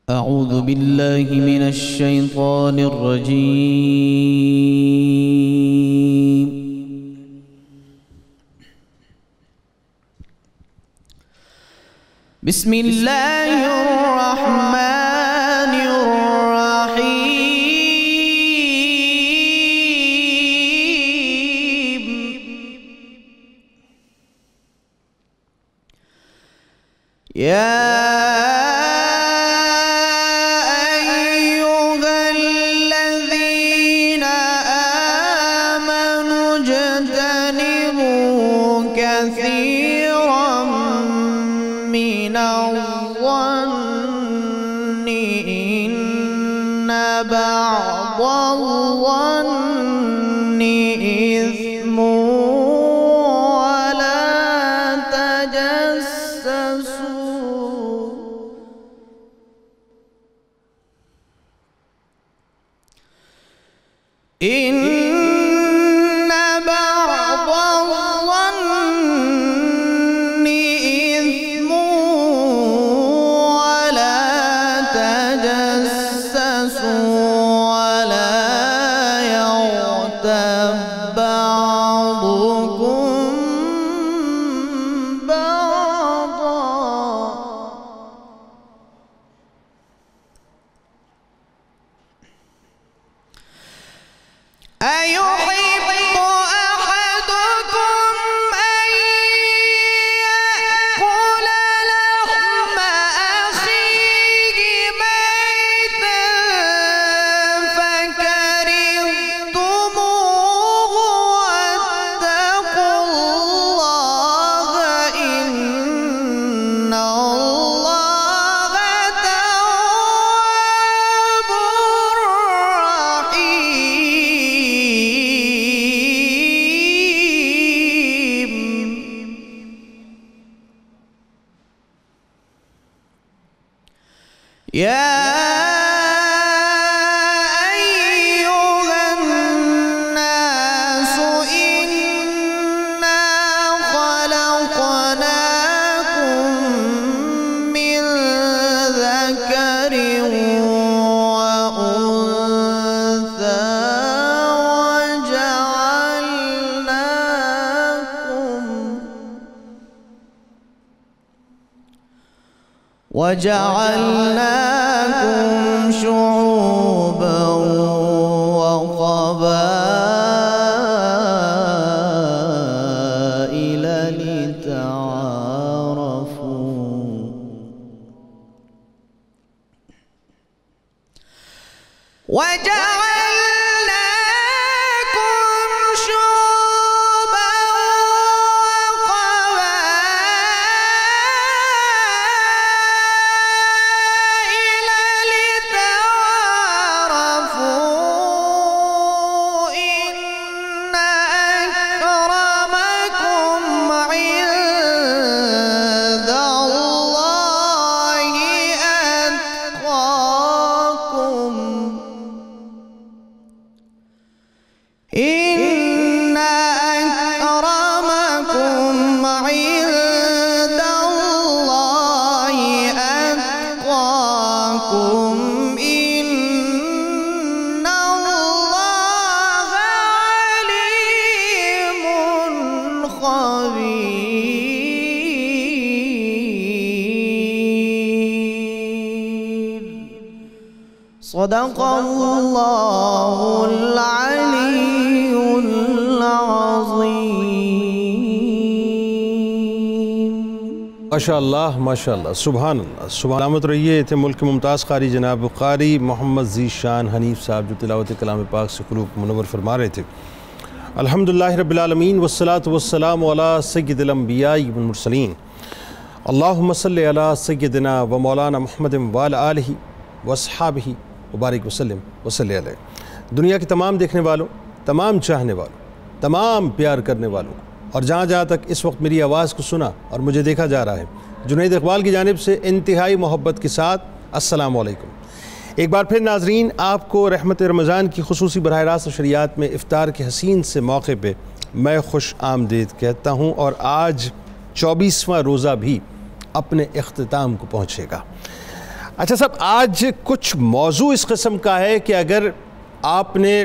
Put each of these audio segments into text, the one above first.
أعوذ بالله من الشيطان الرجيم. بسم الله الرحمن الرحيم. يا كثيرا من الظن إن بعض الظن إثم ولا تجسسوا إن أيحب أحدكم أن يأكل لحم أخيه ميتا فكرهتموه واتقوا الله إن الله تواب رحيم. يا أيها الناس إنا خلقناكم من ذكر وأنثى وجعلناكم شعوبا وقبائل لتعارفوا إن أكرمكم عند الله أتقاكم إن الله عليم خبير. صدق الله العلي ماشاءاللہ ماشاءاللہ سبحان اللہ سلامت رہیے تھے ملک ممتاز قاری جناب قاری محمد ذی شان حنیف صاحب جو تلاوت کلام پاک سے قلوب منور فرما رہے تھے. الحمدللہ رب العالمین والصلاة والسلام علی سید الانبیاء والمرسلین. اللہم صلی علی سیدنا و مولانا محمد وعلی آلہ واصحابہ وبارک وسلم وصلی علیہ. دنیا کے تمام دیکھنے والوں، تمام چاہنے والوں، تمام پیار کرنے والوں اور جہاں جہاں تک اس وقت میری آواز کو سنا اور مجھے دیکھا جا رہا ہے، جنید اقبال کی جانب سے انتہائی محبت کے ساتھ السلام علیکم۔ ایک بار پھر ناظرین، آپ کو رحمت رمضان کی خصوصی براہ راست نشریات میں افطار کے حسین سے موقع پہ میں خوش آمدید کہتا ہوں، اور آج 24واں روزہ بھی اپنے اختتام کو پہنچے گا۔ اچھا صاحب، آج کچھ موضوع اس قسم کا ہے کہ اگر آپ نے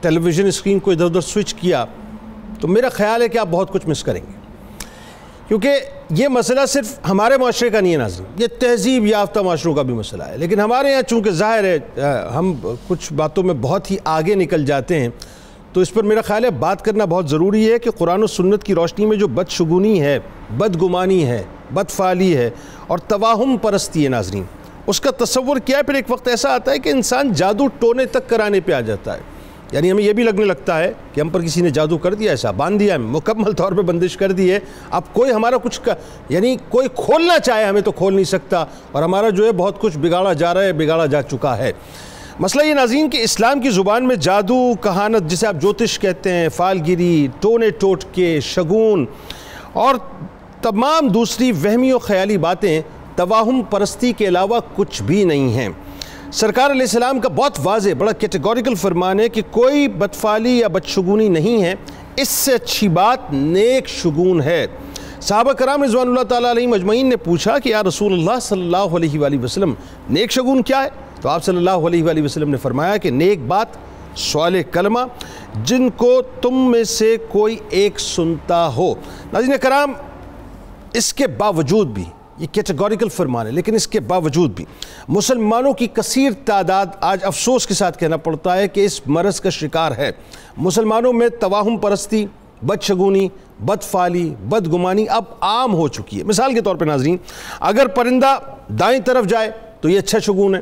ٹیلی ویژن اسکرین کو ادھر ادھر سوئچ کیا تو میرا خیال ہے کہ آپ بہت کچھ مس کریں گے، کیونکہ یہ مسئلہ صرف ہمارے معاشرے کا نہیں ہے ناظرین، یہ تہذیب یافتہ معاشروں کا بھی مسئلہ ہے، لیکن ہمارے یہاں چونکہ ظاہر ہے ہم کچھ باتوں میں بہت ہی آگے نکل جاتے ہیں، تو اس پر میرا خیال ہے بات کرنا بہت ضروری ہے کہ قرآن و سنت کی روشنی میں جو بدشگونی ہے، بدگمانی ہے، بدفعلی ہے اور توہم پرستی ہے ناظرین، اس کا تصور کیا ہے؟ پھر ایک وقت ایسا آتا ہے کہ انسان جادو ٹونے تک کرانے پہ آ جاتا ہے، یعنی ہمیں یہ بھی لگنے لگتا ہے کہ ہم پر کسی نے جادو کر دیا، ایسا باندھ دیا، مکمل طور پہ بندش کر دی ہے، اب کوئی ہمارا کچھ یعنی کوئی کھولنا چاہے ہمیں تو کھول نہیں سکتا، اور ہمارا جو ہے بہت کچھ بگاڑا جا رہا ہے، بگاڑا جا چکا ہے۔ مسئلہ یہ ناظرین کہ اسلام کی زبان میں جادو، کہانت، جسے آپ جوتش کہتے ہیں، فالگیری، ٹونے ٹوٹکے، شگون اور تمام دوسری وہمی و خیالی باتیں توہم پرستی کے علاوہ کچھ بھی نہیں ہیں۔ سرکار علیہ السلام کا بہت واضح، بڑا کیٹیگوریکل فرمان ہے کہ کوئی بدفعلی یا بدشگونی نہیں ہے، اس سے اچھی بات نیک شگون ہے۔ صحابہ کرام رضوان اللہ تعالیٰ علیہم اجمعین نے پوچھا کہ یا رسول اللہ صلی اللہ علیہ وآلہ وسلم، نیک شگون کیا ہے؟ تو آپ صلی اللہ علیہ وآلہ وسلم نے فرمایا کہ نیک بات، سوال کلمہ، جن کو تم میں سے کوئی ایک سنتا ہو۔ ناظرین کرام، اس کے باوجود بھی یہ کیٹیگوریکل فرمان ہے، لیکن اس کے باوجود بھی مسلمانوں کی کثیر تعداد آج افسوس کے ساتھ کہنا پڑتا ہے کہ اس مرض کا شکار ہے۔ مسلمانوں میں توہم پرستی، بدشگونی، بدفعلی، بدگمانی اب عام ہو چکی ہے۔ مثال کے طور پہ ناظرین، اگر پرندہ دائیں طرف جائے تو یہ اچھا شگون ہے،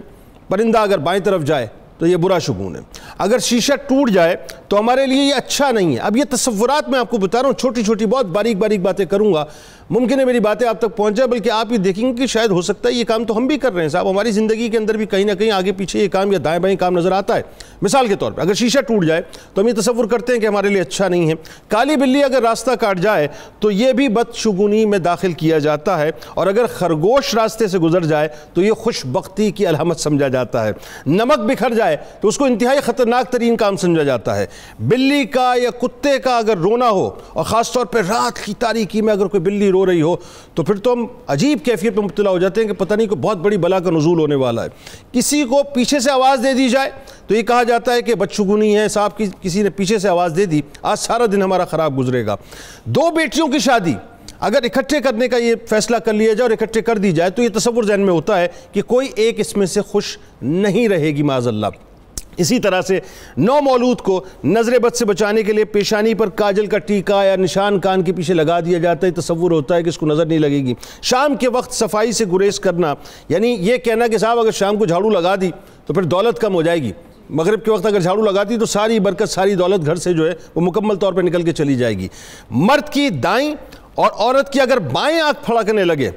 پرندہ اگر بائیں طرف جائے تو یہ برا شگون ہے، اگر شیشہ ٹوٹ جائے تو ہمارے لیے یہ اچھا نہیں ہے۔ اب یہ تصورات میں آپ کو بتا رہا ہوں، چھوٹی چھوٹی بہت باریک باریک باتیں کروں گا، ممکن ہے میری باتیں آپ تک پہنچ جائے، بلکہ آپ یہ دیکھیں گے کہ شاید ہو سکتا ہے یہ کام تو ہم بھی کر رہے ہیں صاحب، ہماری زندگی کے اندر بھی کہیں نہ کہیں آگے پیچھے یہ کام یا دائیں بائیں کام نظر آتا ہے۔ مثال کے طور پہ اگر شیشہ ٹوٹ جائے تو ہم یہ تصور کرتے ہیں کہ ہمارے لیے اچھا نہیں ہے، کالی بلی اگر راستہ کاٹ جائے تو یہ بھی بدشگونی میں داخل کیا جاتا ہے، اور اگر خرگوش راستے سے گزر جائے تو یہ خوش بختی کی علامت سمجھا جاتا ہے، نمک بکھر جائے تو اس کو انتہائی خطرناک ترین کام سمجھا جاتا ہے، بلی کا یا کتے کا اگر رونا ہو، اور خاص طور پہ رات کی تاریکی میں اگر کوئی بلی رو رہی ہو، تو پھر تو ہم عجیب کیفیت میں مبتلا ہو جاتے ہیں کہ پتہ نہیں کوئی بہت بڑی بلا کا نزول ہونے والا ہے۔ کسی کو پیچھے سے آواز دے دی جائے تو یہ کہا جاتا ہے کہ بدشگونی ہے، صاحب کسی نے پیچھے سے آواز دے دی، آج سارا دن ہمارا خراب گزرے گا۔ دو بیٹیوں کی شادی اگر اکٹھے کرنے کا یہ فیصلہ کر لیا جائے اور اکٹھے کر دی جائے تو یہ تصور ذہن میں ہوتا ہے کہ کوئی ایک اس میں سے خوش نہیں رہے گی معاذ اللہ۔ اسی طرح سے نو مولود کو نظر بد سے بچانے کے لیے پیشانی پر کاجل کا ٹیکا یا نشان کان کے پیچھے لگا دیا جاتا ہے، تصور ہوتا ہے کہ اس کو نظر نہیں لگے گی۔ شام کے وقت صفائی سے گریز کرنا، یعنی یہ کہنا کہ صاحب اگر شام کو جھاڑو لگا دی تو پھر دولت کم ہو جائے گی، مغرب کے وقت اگر جھاڑو لگا دی تو ساری برکت، ساری دولت گھر سے جو ہے وہ مکمل طور پہ نکل کے چلی جائے گی۔ مرد کی دائیں اور عورت کی اگر بائیں آنکھ پھڑکنے لگے،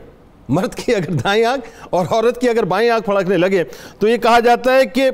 مرد کی اگر دائیں آنکھ اور عورت کی اگر بائیں آنکھ پھڑکنے لگے تو یہ کہا جاتا ہے کہ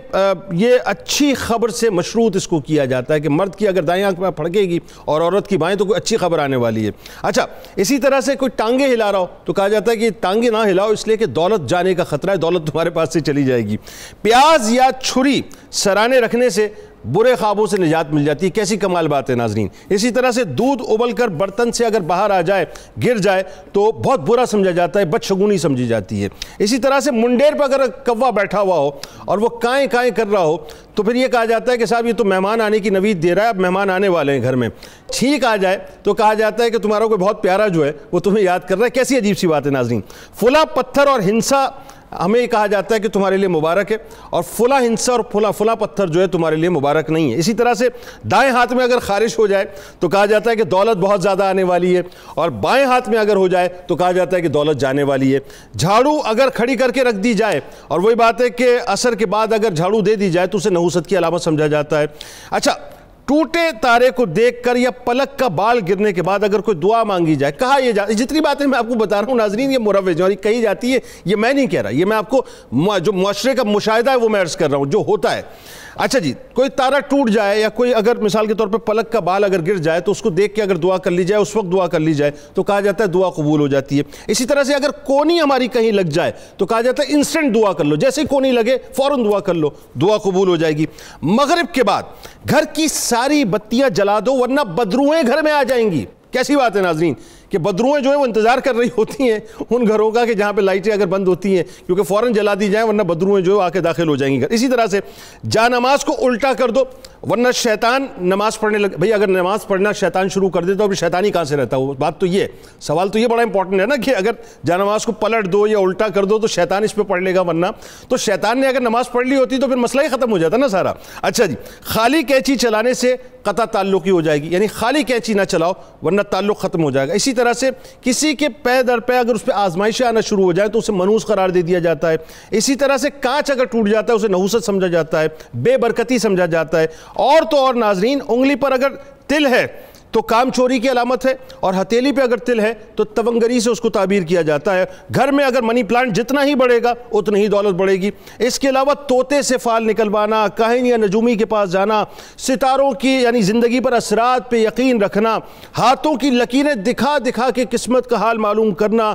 یہ اچھی خبر سے مشروط اس کو کیا جاتا ہے کہ مرد کی اگر دائیں آنکھ پھڑکے گی اور عورت کی بائیں تو کوئی اچھی خبر آنے والی ہے۔ اچھا، اسی طرح سے کوئی ٹانگیں ہلا رہا ہو تو کہا جاتا ہے کہ ٹانگیں نہ ہلاؤ، اس لیے کہ دولت جانے کا خطرہ ہے، دولت تمہارے پاس سے چلی جائے گی۔ پیاز یا چھری سرانے رکھنے سے برے خوابوں سے نجات مل جاتی ہے، کیسی کمال بات ہے ناظرین۔ اسی طرح سے دودھ ابل کر برتن سے اگر باہر آ جائے، گر جائے تو بہت برا سمجھا جاتا ہے، بدشگونی سمجھی جاتی ہے۔ اسی طرح سے منڈیر پر اگر کوا بیٹھا ہوا ہو اور وہ کائیں کائیں کر رہا ہو تو پھر یہ کہا جاتا ہے کہ صاحب یہ تو مہمان آنے کی نوید دے رہا ہے، اب مہمان آنے والے ہیں گھر میں۔ چھینک آ جائے تو کہا جاتا ہے کہ تمہارا کوئی بہت پیارا جو ہے وہ تمہیں یاد کر رہا ہے، کیسی عجیب سی بات ہے ناظرین۔ فلاں پتھر اور ہنسا ہمیں یہ کہا جاتا ہے کہ تمہارے لیے مبارک ہے، اور فلاں ہنسا اور فلاں پتھر جو ہے تمہارے لیے مبارک نہیں ہے۔ اسی طرح سے دائیں ہاتھ میں اگر خارش ہو جائے تو کہا جاتا ہے کہ دولت بہت زیادہ آنے والی ہے، اور بائیں ہاتھ میں اگر ہو جائے تو کہا جاتا ہے کہ دولت جانے والی ہے۔ جھاڑو اگر کھڑی کر کے رکھ دی جائے، اور وہی بات ہے کہ عصر کے بعد اگر جھاڑو دے دی جائے تو اسے نحوست کی علامت سمجھا جاتا ہے۔ اچھا، ٹوٹے تارے کو دیکھ کر یا پلک کا بال گرنے کے بعد اگر کوئی دعا مانگی جائے، کہا یہ جتنی باتیں میں آپ کو بتا رہا ہوں ناظرین، یہ مروج ہیں اور یہ کہی جاتی ہے، یہ میں نہیں کہہ رہا، یہ میں آپ کو جو معاشرے کا مشاہدہ ہے وہ میں عرض کر رہا ہوں جو ہوتا ہے۔ اچھا جی، کوئی تارا ٹوٹ جائے یا کوئی اگر مثال کے طور پہ پلک کا بال اگر گر جائے تو اس کو دیکھ کے اگر دعا کر لی جائے، اس وقت دعا کر لی جائے تو کہا جاتا ہے دعا قبول ہو جاتی ہے. اسی طرح سے اگر کونی ہماری کہیں لگ جائے تو کہا جاتا ہے انسٹنٹ دعا کر لو، جیسے ہی کونی لگے فوراً دعا کر لو، دعا قبول ہو جائے گی. مغرب کے بعد گھر کی ساری بتیاں جلا دو ورنہ بدروہیں گھر میں آ جائیں گی. کیسی بات ہے ناظرین کہ بدروہیں جو ہیں وہ انتظار کر رہی ہوتی ہیں ان گھروں کا کہ جہاں پہ لائٹیں اگر بند ہوتی ہیں، کیونکہ فوراً جلا دی جائیں ورنہ بدروہیں جو آ کے داخل ہو جائیں گی گھر. اسی طرح سے جا نماز کو الٹا کر دو ورنہ شیطان نماز پڑھنے لگ. بھئی اگر نماز پڑھنا شیطان شروع کر دے تو ابھی شیطان ہی کہاں سے رہتا ہے؟ بات تو یہ سوال تو یہ بڑا امپورٹنٹ ہے نا کہ اگر جا نماز کو پلٹ دو یا الٹا کر دو تو شیطان اس پہ پڑھ لے گا، ورنہ تو شیطان نے اگر نماز پڑھ لی ہوتی تو پھر مسئلہ ہی ختم ہو جاتا نا سارا. اچھا جی، خالی کینچی چلانے سے قطع تعلقی ہو جائے گی، یعنی خالی کینچی نہ چلاؤ ورنہ تعلق ختم ہو جائے گا. اسی طرح سے کسی کے پے در پے اگر اس پہ آزمائشیں آنا شروع ہو جائیں تو اسے منحوس قرار دے دیا جاتا ہے. اسی طرح سے کانچ اگر ٹوٹ جاتا ہے اسے نحوست سمجھا جاتا ہے، بے برکتی سمجھا جاتا ہے. اور تو اور ناظرین، انگلی پر اگر تل ہے تو کام چوری کی علامت ہے، اور ہتھیلی پہ اگر تل ہے تو تونگری سے اس کو تعبیر کیا جاتا ہے. گھر میں اگر منی پلانٹ جتنا ہی بڑھے گا اتنی ہی دولت بڑھے گی. اس کے علاوہ طوطے سے فال نکلوانا، کاہن یا نجومی کے پاس جانا، ستاروں کی یعنی زندگی پر اثرات پہ یقین رکھنا، ہاتھوں کی لکیریں دکھا دکھا کے قسمت کا حال معلوم کرنا.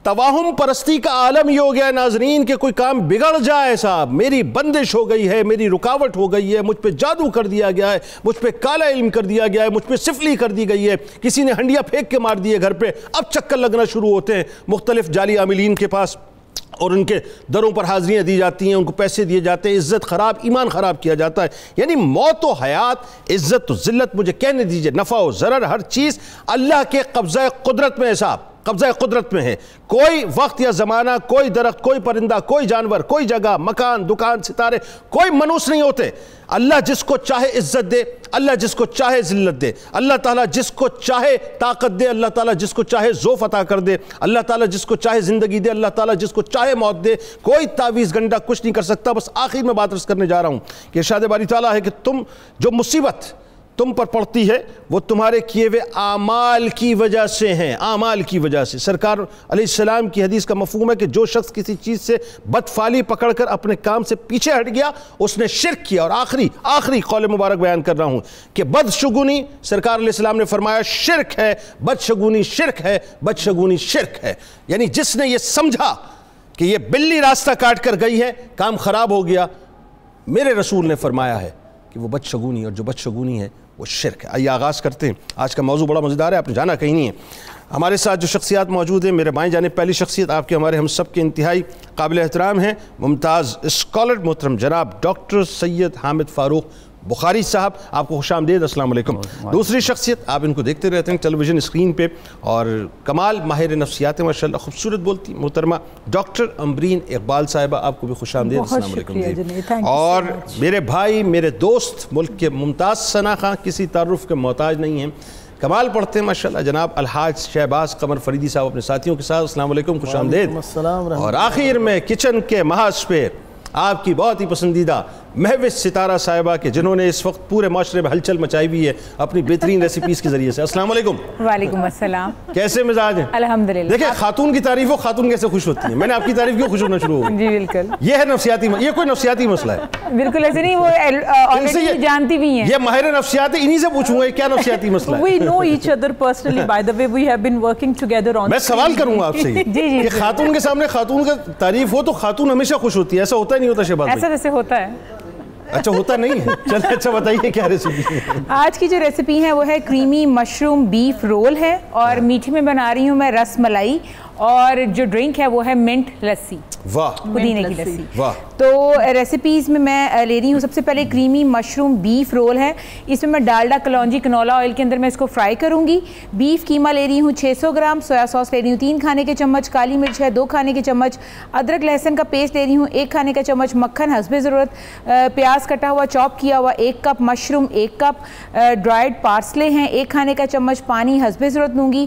توہم پرستی کا عالم یہ ہو گیا ہے ناظرین کہ کوئی کام بگڑ جائے، صاحب میری بندش ہو گئی ہے، میری رکاوٹ ہو گئی ہے، مجھ پہ جادو کر دیا گیا ہے، مجھ پہ کالا علم کر دیا گیا ہے، مجھ پہ سفلی کر دی گئی ہے، کسی نے ہنڈیا پھینک کے مار دیے گھر پہ. اب چکر لگنا شروع ہوتے ہیں مختلف جعلی عاملین کے پاس اور ان کے دروں پر حاضریاں دی جاتی ہیں، ان کو پیسے دیے جاتے ہیں، عزت خراب، ایمان خراب کیا جاتا ہے. یعنی موت و حیات، عزت و ذلت، مجھے کہنے دیجئے نفع و ضرر، ہر چیز اللہ کے قبضہ قدرت میں ہے صاحب، قبضہ قدرت میں ہے. کوئی وقت یا زمانہ، کوئی درخت، کوئی پرندہ، کوئی جانور، کوئی جگہ، مکان، دکان، ستارے، کوئی منوس نہیں ہوتے. اللہ جس کو چاہے عزت دے، اللہ جس کو چاہے ذلت دے، اللہ تعالیٰ جس کو چاہے طاقت دے، اللہ تعالیٰ جس کو چاہے ذوف عطا کر دے، اللہ تعالیٰ جس کو چاہے زندگی دے، اللہ تعالیٰ جس کو چاہے موت دے. کوئی تعویذ گنڈا کچھ نہیں کر سکتا. بس آخر میں بات عرض کرنے جا رہا ہوں کہ ارشاد باری تعالیٰ ہے کہ تم جو مصیبت تم پر پڑتی ہے وہ تمہارے کیے ہوئے اعمال کی وجہ سے ہیں، اعمال کی وجہ سے. سرکار علیہ السلام کی حدیث کا مفہوم ہے کہ جو شخص کسی چیز سے بدفعلی پکڑ کر اپنے کام سے پیچھے ہٹ گیا اس نے شرک کیا. اور آخری قول مبارک بیان کر رہا ہوں کہ بدشگونی، سرکار علیہ السلام نے فرمایا شرک ہے، بدشگونی شرک ہے، بدشگونی شرک ہے. یعنی جس نے یہ سمجھا کہ یہ بلی راستہ کاٹ کر گئی ہے، کام خراب ہو گیا، میرے رسول نے فرمایا ہے کہ وہ بدشگونی، اور جو بدشگونی ہے وہ شرک ہے. آئیے آغاز کرتے ہیں. آج کا موضوع بڑا مزیدار ہے، آپ نے جانا کہیں نہیں ہے. ہمارے ساتھ جو شخصیات موجود ہیں، میرے بائیں جانب پہلی شخصیت آپ کے ہمارے ہم سب کے انتہائی قابل احترام ہیں، ممتاز اسکالر محترم جناب ڈاکٹر سید حامد فاروق بخاری صاحب. آپ کو خوش آمدید، السلام علیکم. دوسری شخصیت، آپ ان کو دیکھتے رہتے ہیں ٹیلی ویژن اسکرین پہ، اور کمال ماہر نفسیات ماشاءاللہ، خوبصورت بولتی محترمہ ڈاکٹر امبرین اقبال صاحبہ. آپ کو بھی خوش آمدید، السلام علیکم. اور میرے بھائی، میرے دوست، ملک کے ممتاز ثنا خواں، کسی تعارف کے محتاج نہیں ہیں، کمال پڑھتے ہیں ماشاءاللہ، جناب الحاج شہباز قمر فریدی صاحب اپنے ساتھیوں کے ساتھ. السلام علیکم، خوش آمدید. اور آخر میں کچن کے محاذ پہ آپ کی بہت ہی پسندیدہ مہوش ستارہ صاحبہ کے جنہوں نے اس وقت پورے معاشرے میں ہلچل مچائی ہوئی ہے اپنی بہترین ریسیپیز کے ذریعے سے. السلام علیکم. وعلیکم السلام. کیسے مزاج ہیں؟ الحمدللہ. دیکھیں خاتون کی تعریف ہو، خاتون کیسے خوش ہوتی ہیں. میں نے آپ کی تعریف کیوں خوش ہونا شروع ہو؟ جی بالکل. یہ ہے نفسیاتی، یہ کوئی نفسیاتی مسئلہ ہے؟ بالکل ایسے نہیں، وہ آلریڈی جانتی بھی ہیں. یہ ماہر نفسیات ہے، انہی سے پوچھوں گا کیا نفسیاتی مسئلہ ہے. We know each other personally, by the way we have been working together on. میں سوال کروں گا آپ سے کہ خاتون کے سامنے خاتون کا تعریف ہو تو خاتون ہمیشہ خوش ہوتی ہے، ایسا ہوتا ہی نہیں ہوتا شہباز؟ ایسا ویسے ہوتا ہے. اچھا ہوتا نہیں ہے. چلیں اچھا بتائیے کیا ریسیپی ہے آج کی جو ریسیپی ہے وہ ہے کریمی مشروم بیف رول ہے، اور میٹھے میں بنا رہی ہوں میں رس ملائی، اور جو ڈرنک ہے وہ ہے منٹ لسی، واہ پودینے کی لسی. واہ. تو ریسیپیز میں لے رہی ہوں. سب سے پہلے کریمی مشروم بیف رول ہے، اس میں ڈالڈا کلونجی کنولا آئل کے اندر میں اس کو فرائی کروں گی. بیف قیمہ لے رہی ہوں 600 گرام، سویا سوس لے رہی ہوں 3 کھانے کے چمچ، کالی مرچ ہے 2 کھانے کے چمچ، ادرک لہسن کا پیسٹ لے رہی ہوں 1 کھانے کا چمچ، مکھن حسب ضرورت، پیاز کٹا ہوا چاپ کیا ہوا 1 cup, mushroom 1 cup, dried parsley ہیں 1 کھانے کا چمچ، پانی حسب ضرورت لوں گی،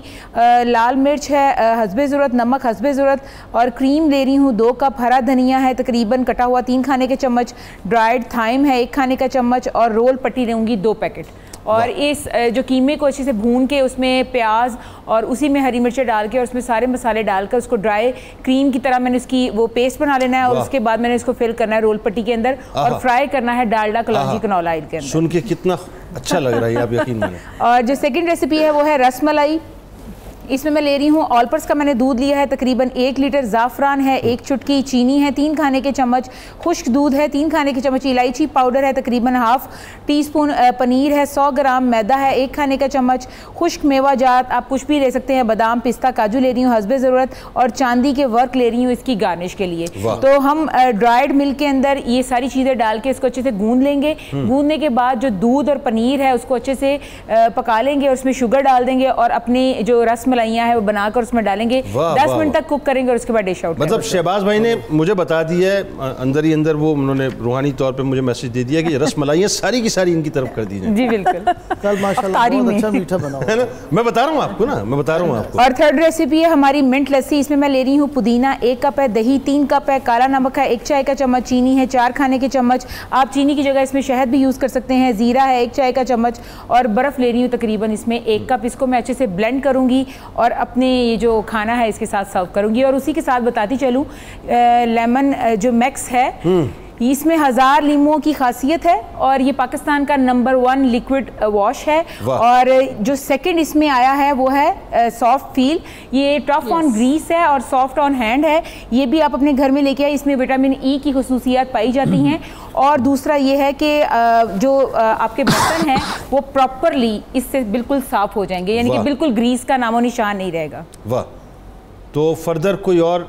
لال مرچ ہے حسب ضرورت، نمک حسب ضرورت، اور کریم لے رہی ہوں 2 کپ، ہرا دھنیا ہے تقریباً کٹا ہوا 3 کھانے کے چمچ، ڈرائیڈ تھائم ہے 1 کھانے کا چمچ، اور رول پٹی لوں گی 2 پیکٹ. اور اس جو قیمے کو اچھے سے بھون کے اس میں پیاز اور اسی میں ہری مرچیں ڈال کے اور اس میں سارے مسالے ڈال کر اس کو ڈرائی کریم کی طرح میں نے اس کی وہ پیسٹ بنا لینا ہے اور اس کے بعد میں نے اس کو فل کرنا ہے رول پٹی کے اندر اور فرائی کرنا ہے ڈالڈا کلونجی کنولا آئل کے اندر. سن کے کتنا اچھا لگ رہا ہے آپ یقین مانیں. اور جو سیکنڈ ریسیپی ہے وہ ہے رس ملائی. اس میں میں لے رہی ہوں آلپرس کا میں نے دودھ لیا ہے تقریباً 1 لیٹر, زعفران ہے 1 چٹکی, چینی ہے 3 کھانے کے چمچ, خشک دودھ ہے 3 کھانے کے چمچ, الائچی پاؤڈر ہے تقریباً ½ ٹی اسپون, پنیر ہے 100 گرام, میدا ہے 1 کھانے کا چمچ, خشک میوہ جات آپ کچھ بھی لے سکتے ہیں, بادام پستہ کاجو لے رہی ہوں حسب ضرورت, اور چاندی کے ورک لے رہی ہوں اس کی گارنش کے لیے. تو ہم ڈرائیڈ ملک کے اندر یہ ساری چیزیں ڈال کے اس کو اچھے سے گوندھ لیں گے. گوندنے کے بعد جو دودھ اور پنیر ہے اس کو اچھے سے پکا لیں گے اور اس میں شوگر ڈال دیں گے اور اپنی جو رس ملائیاں ہیں وہ بنا کر اس میں ڈالیں گے, 10 منٹ تک کوک کریں گے اور اس کے بعد ڈش آؤٹ. مطلب شہباز بھائی نے مجھے بتا دیا ہے اندر ہی اندر, وہ انہوں نے روحانی طور پہ مجھے میسج دے دیا کہ رس ملائیاں ساری کی ساری ان کی طرف کر دی جائیں. جی بالکل, کل ماشاءاللہ بہت اچھا میٹھا بنا ہوا ہے. میں بتا رہا ہوں آپ کو نا, میں بتا رہا ہوں آپ کو. اور تھرڈ ریسیپی ہے ہماری منٹ لسی. اس میں میں لے رہی ہوں پودینہ 1 کپ ہے, دہی 3 کپ ہے, کالا نمک ہے 1 چائے کا چمچ, چینی ہے 4 کھانے کے چمچ, آپ چینی کی جگہ اس میں شہد بھی یوز کر سکتے ہیں, زیرہ ہے 1 چائے کا چمچ, اور برف لے رہی ہوں تقریباً اس میں 1 کپ. اس کو میں اچھے سے بلینڈ کروں گی اور اپنے یہ جو کھانا ہے اس کے ساتھ سرو کروں گی. اور اسی کے ساتھ بتاتی چلوں لیمن جو میکس ہے اس میں 1000 لیموں کی خاصیت ہے اور یہ پاکستان کا نمبر 1 لیکوڈ واش ہے. اور جو سیکنڈ اس میں آیا ہے وہ ہے سافٹ فیل. یہ ٹف آن گریس ہے اور سافٹ آن ہینڈ ہے. یہ بھی آپ اپنے گھر میں لے کے آئے, اس میں وٹامن ای کی خصوصیات پائی جاتی ہیں. اور دوسرا یہ ہے کہ جو آپ کے برتن ہیں وہ پراپرلی اس سے بالکل صاف ہو جائیں گے, یعنی کہ بالکل گریس کا نام و نشان نہیں رہے گا. واہ, تو فردر کوئی اور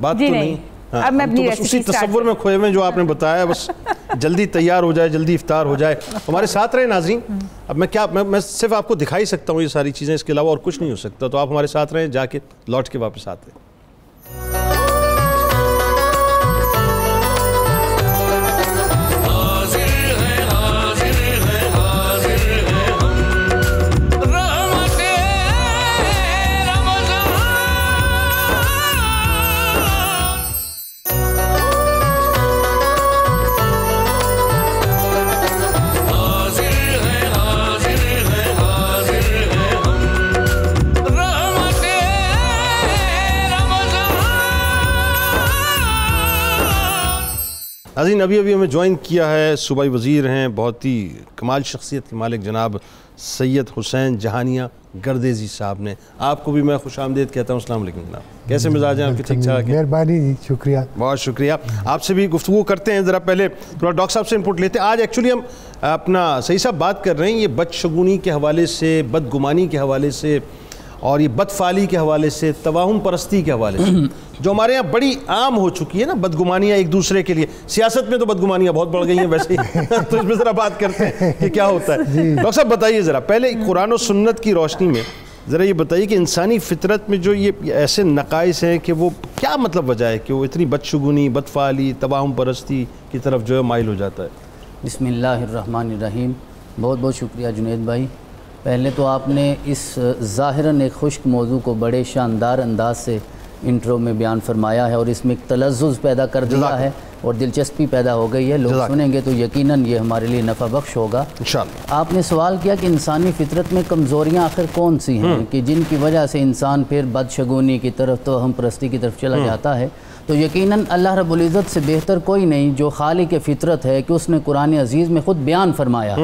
بات تو نہیں؟ اب میں اپنی اسی تصور میں کھوئے ہوئے جو آپ نے بتایا, بس جلدی تیار ہو جائے, جلدی افطار ہو جائے. ہمارے ساتھ رہے ناظرین. اب میں صرف آپ کو دکھائی سکتا ہوں یہ ساری چیزیں, اس کے علاوہ اور کچھ نہیں ہو سکتا. تو آپ ہمارے ساتھ رہیں, جا کے لوٹ کے واپس آتے ہیں. ناظرین, ابھی ہمیں جوائن کیا ہے صوبائی وزیر ہیں, بہت ہی کمال شخصیت کے مالک جناب سید حسین جہانیہ گردیزی صاحب نے. آپ کو بھی میں خوش آمدید کہتا ہوں. السلام علیکم جناب, کیسے مزاج ہیں آپ کے؟ ٹھیک ٹھاک؟ مہربانی جی, شکریہ, بہت شکریہ. آپ سے بھی گفتگو کرتے ہیں. ذرا پہلے تھوڑا ڈاکٹر صاحب سے انپٹ لیتے ہیں. آج ایکچولی ہم اپنا صحیح صاحب بات کر رہے ہیں یہ بدشگونی کے حوالے سے, بدگمانی کے حوالے سے, اور یہ بدفعالی کے حوالے سے, توہم پرستی کے حوالے سے, جو ہمارے یہاں بڑی عام ہو چکی ہے نا, بدگمانیاں ایک دوسرے کے لیے. سیاست میں تو بدگمانیاں بہت بڑھ گئی ہیں ویسے ہی, تو اس میں ذرا بات کرتے ہیں کہ کیا ہوتا ہے. ڈاکٹر صاحب بتائیے ذرا پہلے قرآن و سنت کی روشنی میں ذرا یہ بتائیے کہ انسانی فطرت میں جو یہ ایسے نقائص ہیں کہ وہ کیا مطلب وجہ ہے کہ وہ اتنی بدشگونی, بدفعالی, توہم پرستی کی طرف جو ہے مائل ہو جاتا ہے؟ بسم اللہ الرحمن الرحیم. بہت بہت شکریہ جنید بھائی. پہلے تو آپ نے اس ظاہراً ایک خشک موضوع کو بڑے شاندار انداز سے انٹرو میں بیان فرمایا ہے اور اس میں ایک تلذذ پیدا کر دیا ہے اور دلچسپی پیدا ہو گئی ہے. لوگ سنیں گے تو یقیناً یہ ہمارے لیے نفع بخش ہوگا انشاءاللہ. آپ نے سوال کیا کہ انسانی فطرت میں کمزوریاں آخر کون سی ہیں کہ جن کی وجہ سے انسان پھر بدشگونی کی طرف, توہم پرستی کی طرف چلا جاتا ہے. تو یقیناً اللہ رب العزت سے بہتر کوئی نہیں جو خالق فطرت ہے کہ اس نے قرآن عزیز میں خود بیان فرمایا.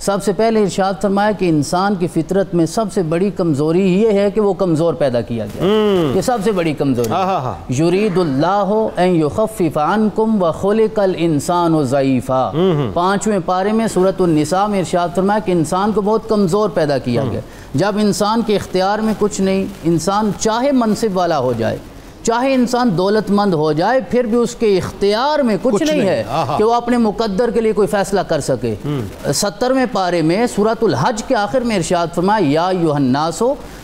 سب سے پہلے ارشاد فرمایا کہ انسان کی فطرت میں سب سے بڑی کمزوری یہ ہے کہ وہ کمزور پیدا کیا گیا. یہ سب سے بڑی کمزوری. یرید اللہ ان یخفف عنکم وخلق الانسان ضعیفا. 5ویں پارے میں سورۃ النساء میں ارشاد فرمایا کہ انسان کو بہت کمزور پیدا کیا گیا. جب انسان کے اختیار میں کچھ نہیں, انسان چاہے منصب والا ہو جائے, چاہے انسان دولت مند ہو جائے, پھر بھی اس کے اختیار میں کچھ نہیں ہے کہ وہ اپنے مقدر کے لیے کوئی فیصلہ کر سکے. 70ویں پارے میں سورۃ الحج کے آخر میں ارشاد فرمایا یا ایھا الناس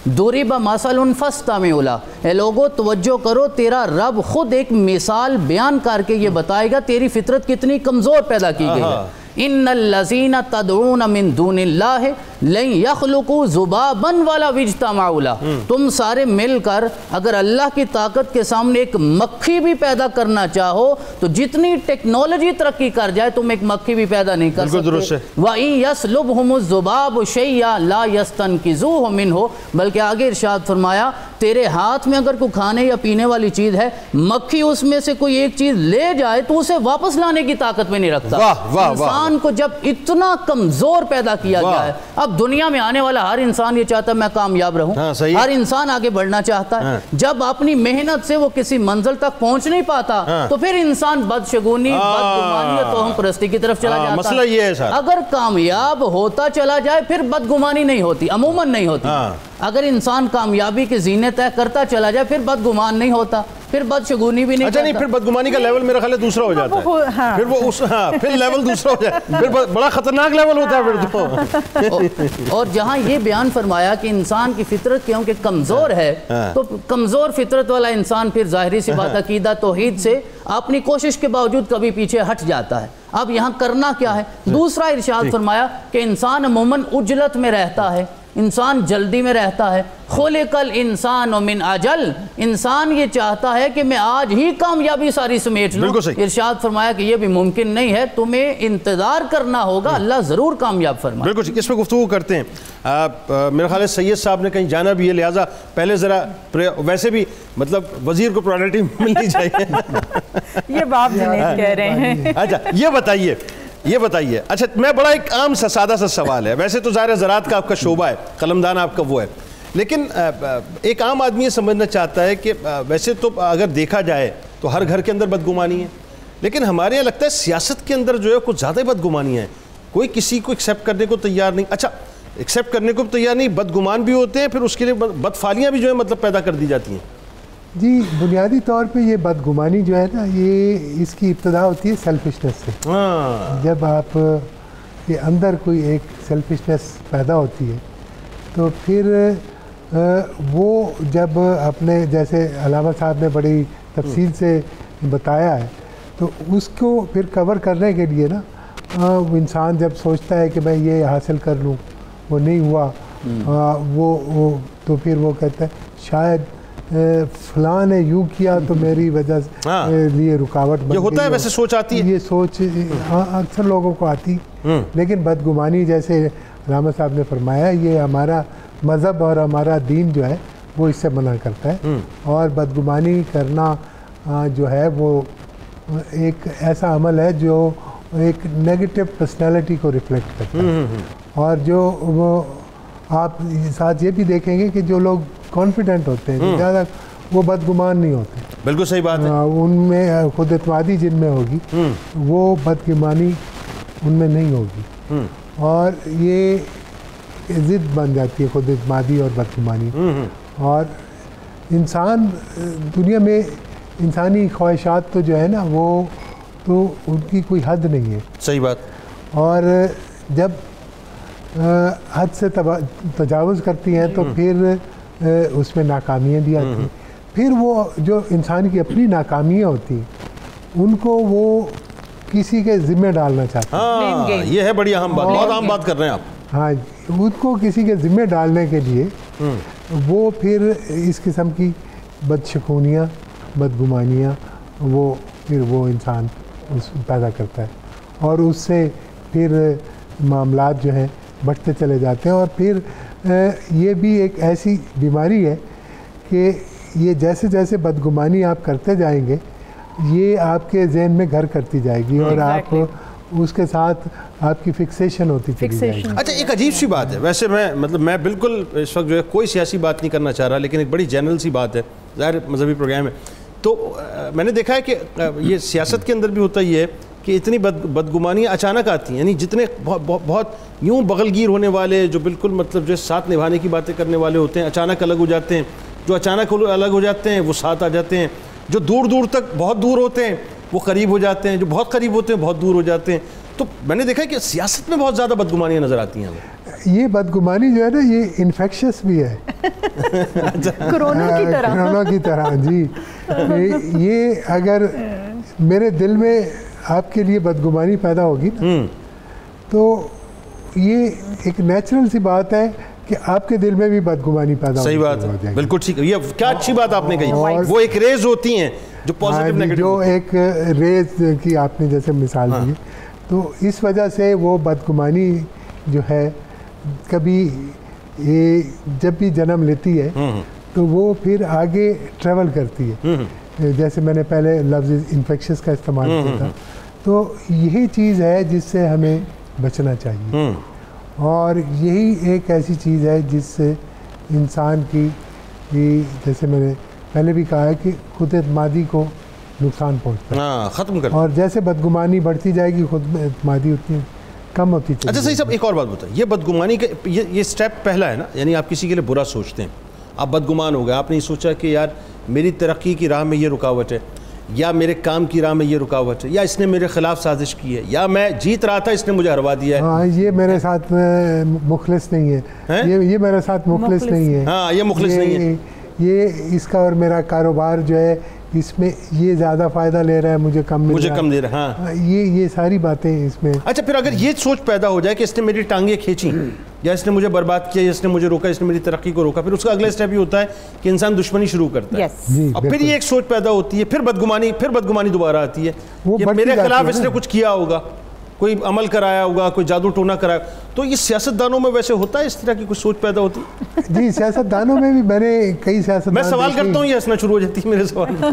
ضرب مثل فاستمعوا لہ. اے لوگو توجہ کرو, تیرا رب خود ایک مثال بیان کر کے یہ بتائے گا تیری فطرت کتنی کمزور پیدا کی گئی ہے. ان الذین تدعون من دون اللہ لن یخلقوا ذبابا ولا اجتمعوا لہ، تم سارے مل کر اگر اللہ کی طاقت کے سامنے ایک مکھی بھی پیدا کرنا چاہو تو جتنی ٹیکنالوجی ترقی کر جائے تم ایک مکھی بھی پیدا نہیں کر سکتے۔ وَإِن يَسْلُبْهُمُ الذُّبَابُ شَيْئًا لَا يَسْتَنْقِذُوهُ مِنْهُ، بلکہ آگے ارشاد فرمایا تیرے ہاتھ میں اگر کوئی کھانے یا پینے والی چیز ہے، مکھی اس میں سے کوئی ایک چیز لے جائے تو اسے واپس لانے کی طاقت میں نہیں رکھتا۔ انسان کو جب اتنا کمزور پیدا کیا گیا ہے، اب دنیا میں آنے والا ہر انسان یہ چاہتا ہے میں کامیاب رہوں، ہر انسان آگے بڑھنا چاہتا ہے، جب اپنی محنت سے وہ کسی منزل تک پہنچ نہیں پاتا تو پھر انسان بدشگونی، بدگمانی اور توہم پرستی کی طرف چلا جاتا ہے۔ مسئلہ یہ ہے صاحب، اگر کامیاب ہوتا چلا جائے پھر بدگمانی نہیں ہوتی، عموماً نہیں ہوتی۔ اگر انسان کامیابی کی زینت طے کرتا چلا جائے پھر بدگمان نہیں ہوتا، پھر بدشگونی بھی نہیں اچھا نہیں، پھر بدگمانی کا لیول میرا خیال ہے دوسرا ہو جاتا ہے، پھر وہ اس پھر لیول دوسرا ہو جائے، پھر بڑا خطرناک لیول ہوتا ہے پھر تو۔ اور جہاں یہ بیان فرمایا کہ انسان کی فطرت کیونکہ کمزور ہے تو کمزور فطرت والا انسان پھر ظاہری سی بات عقیدہ توحید سے اپنی کوشش کے باوجود کبھی پیچھے ہٹ جاتا ہے۔ اب یہاں کرنا کیا ہے؟ دوسرا ارشاد فرمایا کہ انسان عموماً عجلت میں رہتا ہے، انسان جلدی میں رہتا ہے۔ خلق الانسان من اجل، انسان یہ چاہتا ہے کہ میں آج ہی کامیابی ساری سمیٹ لوں۔ ارشاد فرمایا کہ یہ بھی ممکن نہیں ہے، تمہیں انتظار کرنا ہوگا، اللہ ضرور کامیاب فرمائے۔ بالکل، اس پہ گفتگو کرتے ہیں۔ میرا خیال ہے سید صاحب نے کہیں جانا بھی ہے، لہٰذا پہلے ذرا ویسے بھی مطلب وزیر کو پرائیورٹی ملنی چاہیے، یہ باب جنید کہہ رہے ہیں۔ اچھا یہ بتائیے، اچھا میں بڑا ایک عام سا سادہ سا سوال ہے، ویسے تو ظاہر زراعت کا آپ کا شعبہ ہے، قلمدان آپ کا وہ ہے، لیکن ایک عام آدمی یہ سمجھنا چاہتا ہے کہ ویسے تو اگر دیکھا جائے تو ہر گھر کے اندر بدگمانی ہے، لیکن ہمارے یہاں لگتا ہے سیاست کے اندر جو ہے کچھ زیادہ بدگمانی ہے، کوئی کسی کو ایکسیپٹ کرنے کو تیار نہیں۔ اچھا ایکسیپٹ کرنے کو تیار نہیں، بدگمان بھی ہوتے ہیں، پھر اس کے لیے بدفعالیاں بھی جو ہے مطلب پیدا کر دی جاتی ہیں۔ جی بنیادی طور پہ یہ بدگمانی جو ہے نا، یہ اس کی ابتدا ہوتی ہے سیلفشنس سے۔ جب آپ کے اندر کوئی ایک سیلفشنس پیدا ہوتی ہے تو پھر وہ جب اپنے جیسے علامہ صاحب نے بڑی تفصیل سے بتایا ہے تو اس کو پھر کور کرنے کے لیے نا انسان جب سوچتا ہے کہ میں یہ حاصل کر لوں، وہ نہیں ہوا، وہ تو پھر وہ کہتا ہے شاید فلاں نے یوں کیا تو میری وجہ سے لیے رکاوٹ بن گئی۔ یہ ہوتا ہے، ویسے سوچ آتی ہے، یہ سوچ اکثر لوگوں کو آتی، لیکن بدگمانی جیسے علامہ صاحب نے فرمایا یہ ہمارا مذہب اور ہمارا دین جو ہے وہ اس سے منع کرتا ہے، اور بدگمانی کرنا جو ہے وہ ایک ایسا عمل ہے جو ایک نیگیٹو پرسنالٹی کو ریفلیکٹ کرتا ہے، اور جو وہ آپ ساتھ یہ بھی دیکھیں گے کہ جو لوگ کانفیڈنٹ ہوتے ہیں زیادہ وہ بدگمان نہیں ہوتے۔ بالکل صحیح بات ہے، ان میں خود اعتمادی جن میں ہوگی وہ بدگمانی ان میں نہیں ہوگی، اور یہ ضد بن جاتی ہے خود اعتمادی اور بدگمانی۔ اور انسان دنیا میں انسانی خواہشات تو جو ہے نا وہ تو ان کی کوئی حد نہیں ہے۔ صحیح بات۔ اور جب حد سے تجاوز کرتی ہیں تو پھر اس میں ناکامیاں بھی آتی ہیں، پھر وہ جو انسان کی اپنی ناکامیاں ہوتی ہیں ان کو وہ کسی کے ذمہ ڈالنا چاہتے ہیں۔ یہ ہے بڑی اہم بات، بہت اہم بات کر رہے ہیں آپ۔ ہاں، ان کو کسی کے ذمہ ڈالنے کے لیے وہ پھر اس قسم کی بدشگونیاں، بدگمانیاں وہ پھر وہ انسان پیدا کرتا ہے، اور اس سے پھر معاملات جو ہیں بڑھتے چلے جاتے ہیں۔ اور پھر یہ بھی ایک ایسی بیماری ہے کہ یہ جیسے جیسے بدگمانی آپ کرتے جائیں گے یہ آپ کے ذہن میں گھر کرتی جائے گی، اور آپ اس کے ساتھ آپ کی فکسیشن ہوتی چلی جائے گی۔ اچھا ایک عجیب سی بات ہے، ویسے میں بالکل اس وقت جو ہے کوئی سیاسی بات نہیں کرنا چاہ رہا، لیکن ایک بڑی جنرل سی بات ہے، ظاہر مذہبی پروگرام ہے، تو میں نے دیکھا ہے کہ یہ سیاست کے اندر بھی ہوتا ہی ہے کہ اتنی بدگمانیاں اچانک آتی ہیں، یعنی جتنے بہت یوں بغلگیر ہونے والے جو بالکل مطلب جو ساتھ نبھانے کی باتیں کرنے والے ہوتے ہیں اچانک الگ ہو جاتے ہیں، جو اچانک الگ ہو جاتے ہیں وہ ساتھ آ جاتے ہیں، جو دور دور تک بہت دور ہوتے ہیں وہ قریب ہو جاتے ہیں، جو بہت قریب ہوتے ہیں بہت دور ہو جاتے ہیں۔ تو میں نے دیکھا ہے کہ سیاست میں بہت زیادہ بدگمانیاں نظر آتی ہیں ہمیں۔ یہ بدگمانی جو ہے نا یہ انفیکشس بھی ہے، کرونا کی طرح۔ جی یہ اگر میرے دل میں آپ کے لیے بدگمانی پیدا ہوگی نا تو یہ ایک نیچرل سی بات ہے کہ آپ کے دل میں بھی بدگمانی پیدا صحیح بات ہے, بالکل ٹھیک ہے. یہ کیا اچھی بات آپ نے کہی, وہ ایک ریز ہوتی ہیں جو پازیٹیو نیگیٹو, جو ایک ریز کی آپ نے جیسے مثال دی, تو اس وجہ سے وہ بدگمانی جو ہے کبھی جب بھی جنم لیتی ہے تو وہ پھر آگے ٹریول کرتی ہے. جیسے میں نے پہلے لفظ انفیکشس کا استعمال کیا تھا, تو یہی چیز ہے جس سے ہمیں بچنا چاہیے, اور یہی ایک ایسی چیز ہے جس سے انسان کی جیسے میں نے پہلے بھی کہا ہے کہ خود اعتمادی کو نقصان پہنچتا ہے, ختم کر, اور جیسے بدگمانی بڑھتی جائے گی خود اعتمادی اتنی کم ہوتی چاہیے. اچھا صحیح صاحب, ایک اور بات بتائیں, یہ بدگمانی کا یہ سٹیپ پہلا ہے نا, یعنی آپ کسی کے لیے برا سوچتے ہیں, آپ بدگمان ہو گئے, آپ نے یہ سوچا کہ یار میری ترقی کی راہ میں یہ رکاوٹ ہے, یا میرے کام کی راہ میں یہ رکاوٹ ہے, یا اس نے میرے خلاف سازش کی ہے, یا میں جیت رہا تھا اس نے مجھے ہروا دیا ہے. ہاں یہ میرے ساتھ مخلص نہیں ہے, یہ میرے ساتھ مخلص نہیں ہے, ہاں یہ مخلص نہیں ہے, یہ اس کا اور میرا کاروبار جو ہے اس میں یہ زیادہ فائدہ لے رہا ہے, مجھے کم دے رہا ہے, یہ ساری باتیں اس میں. اچھا پھر اگر یہ سوچ پیدا ہو جائے کہ اس نے میری ٹانگیں کھینچی, یا اس نے مجھے برباد کیا, یا اس نے مجھے روکا, اس نے میری ترقی کو روکا, پھر اس کا اگلا اسٹیپ یہ ہوتا ہے کہ انسان دشمنی شروع کرتا ہے. اب پھر یہ ایک سوچ پیدا ہوتی ہے, پھر بدگمانی دوبارہ آتی ہے کہ میرے خلاف اس نے کچھ کیا ہوگا, کوئی عمل کرایا ہوگا, کوئی جادو ٹونا کرایا. تو یہ سیاستدانوں میں ویسے ہوتا ہے اس طرح کی کچھ سوچ پیدا ہوتی ہے؟ جی سیاستدانوں میں بھی میں نے کئی سیاستدان, میں سوال کرتا ہوں یہ ہنسنا شروع ہو جاتی ہے میرے سوال میں.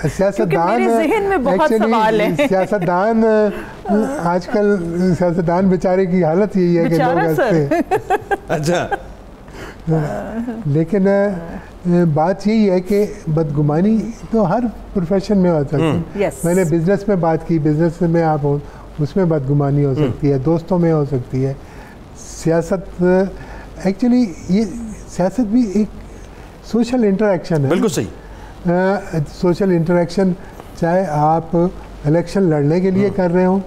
سیاستدان ذہن میں بہت سوال ہیں. سیاستدان آج کل سیاستدان بیچارے کی حالت یہی ہے کہ لوگ ہنستے ہیں. اچھا لیکن بات یہی ہے کہ بدگمانی تو ہر پروفیشن میں ہو سکتی ہے. میں نے بزنس میں بات کی, بزنس میں آپ ہو اس میں بدگمانی ہو سکتی ہے, دوستوں میں ہو سکتی ہے. سیاست ایکچولی یہ سیاست بھی ایک سوشل انٹریکشن ہے. بالکل صحیح, سوشل انٹریکشن چاہے آپ الیکشن لڑنے کے لیے کر رہے ہوں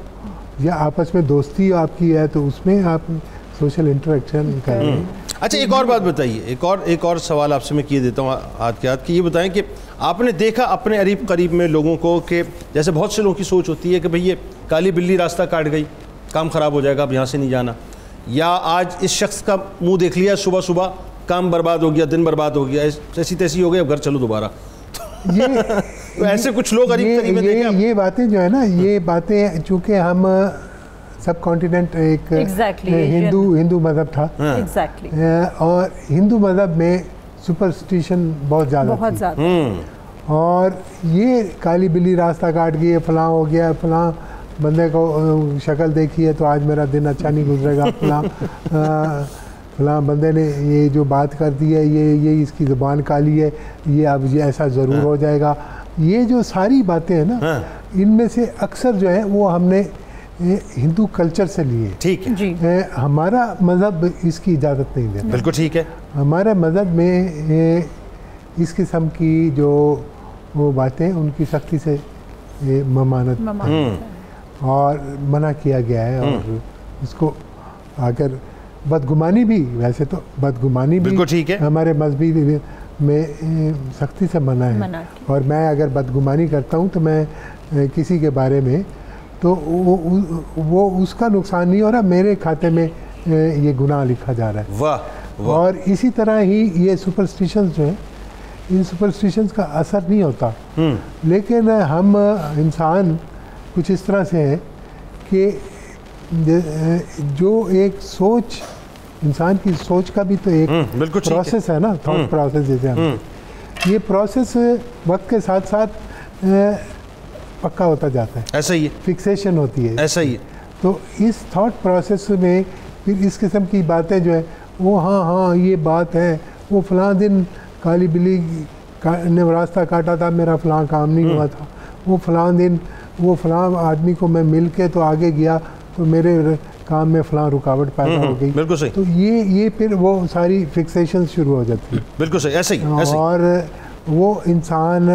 یا آپس میں دوستی آپ کی ہے تو اس میں آپ سوشل انٹریکشن کر رہے ہیں. اچھا ایک اور بات بتائیے, ایک اور سوال آپ سے میں کیے دیتا ہوں ہاتھ کے ہاتھ, کہ یہ بتائیں کہ آپ نے دیکھا اپنے قریب میں لوگوں کو کہ جیسے بہت سے لوگوں کی سوچ ہوتی ہے کہ بھئی یہ کالی بلی راستہ کاٹ گئی, کام خراب ہو جائے گا, اب یہاں سے نہیں جانا, یا آج اس شخص کا منہ دیکھ لیا, صبح کام برباد ہو گیا, دن برباد ہو گیا, ایسی تیسی ہو گئی, اب گھر چلو دوبارہ. تو ایسے کچھ لوگ قریب میں دیکھیں. یہ باتیں جو ہے نا, یہ باتیں چونکہ ہم سب کانٹیننٹ ایک ہندو مذہب تھا, اور ہندو مذہب میں سپرسٹیشن بہت زیادہ, اور یہ کالی بلی راستہ کاٹ گئی, فلاں ہو گیا, فلاں بندے کو شکل دیکھی ہے تو آج میرا دن اچھا نہیں گزرے گا, فلاں بندے نے یہ جو بات کر دی ہے, یہ اس کی زبان کالی ہے, یہ اب یہ ایسا ضرور ہو جائے گا. یہ جو ساری باتیں ہیں نا, ان میں سے اکثر جو ہے وہ ہم نے ہندو کلچر سے لیے. ٹھیک ہے, ہمارا مذہب اس کی اجازت نہیں دیتا. بالکل ٹھیک ہے. ہمارے مذہب میں اس قسم کی جو وہ باتیں ان کی سختی سے ممانعت اور منع کیا گیا ہے, اور اس کو اگر بدگمانی بھی, ویسے تو بدگمانی بھی ہمارے مذہبی میں سختی سے منع ہے, اور میں اگر بدگمانی کرتا ہوں تو میں کسی کے بارے میں, تو وہ اس کا نقصان نہیں ہو رہا, میرے کھاتے میں یہ گناہ لکھا جا رہا ہے. واہ. اور اسی طرح ہی یہ سپرسٹیشنز جو ہیں, ان سپرسٹیشنز کا اثر نہیں ہوتا, لیکن ہم انسان کچھ اس طرح سے ہیں کہ جو ایک سوچ, انسان کی سوچ کا بھی تو ایک پروسیس ہے نا, تھاٹ پروسیس جیسے ہم, یہ پروسیس وقت کے ساتھ ساتھ پکا ہوتا جاتا ہے. ایسا ہی ہے, فکسیشن ہوتی ہے. ایسا ہی ہے. تو اس تھاٹ پروسیس میں پھر اس قسم کی باتیں جو ہیں وہ ہاں یہ بات ہے, وہ فلاں دن کالی بلی نے راستہ کاٹا تھا, میرا فلاں کام نہیں ہوا تھا, وہ فلاں دن وہ فلاں آدمی کو میں مل کے تو آگے گیا تو میرے کام میں فلاں رکاوٹ پیدا ہو گئی. بالکل صحیح. تو یہ پھر وہ ساری فکسیشن شروع ہو جاتی ہے. بالکل صحیح, ایسا ہی. اور وہ انسان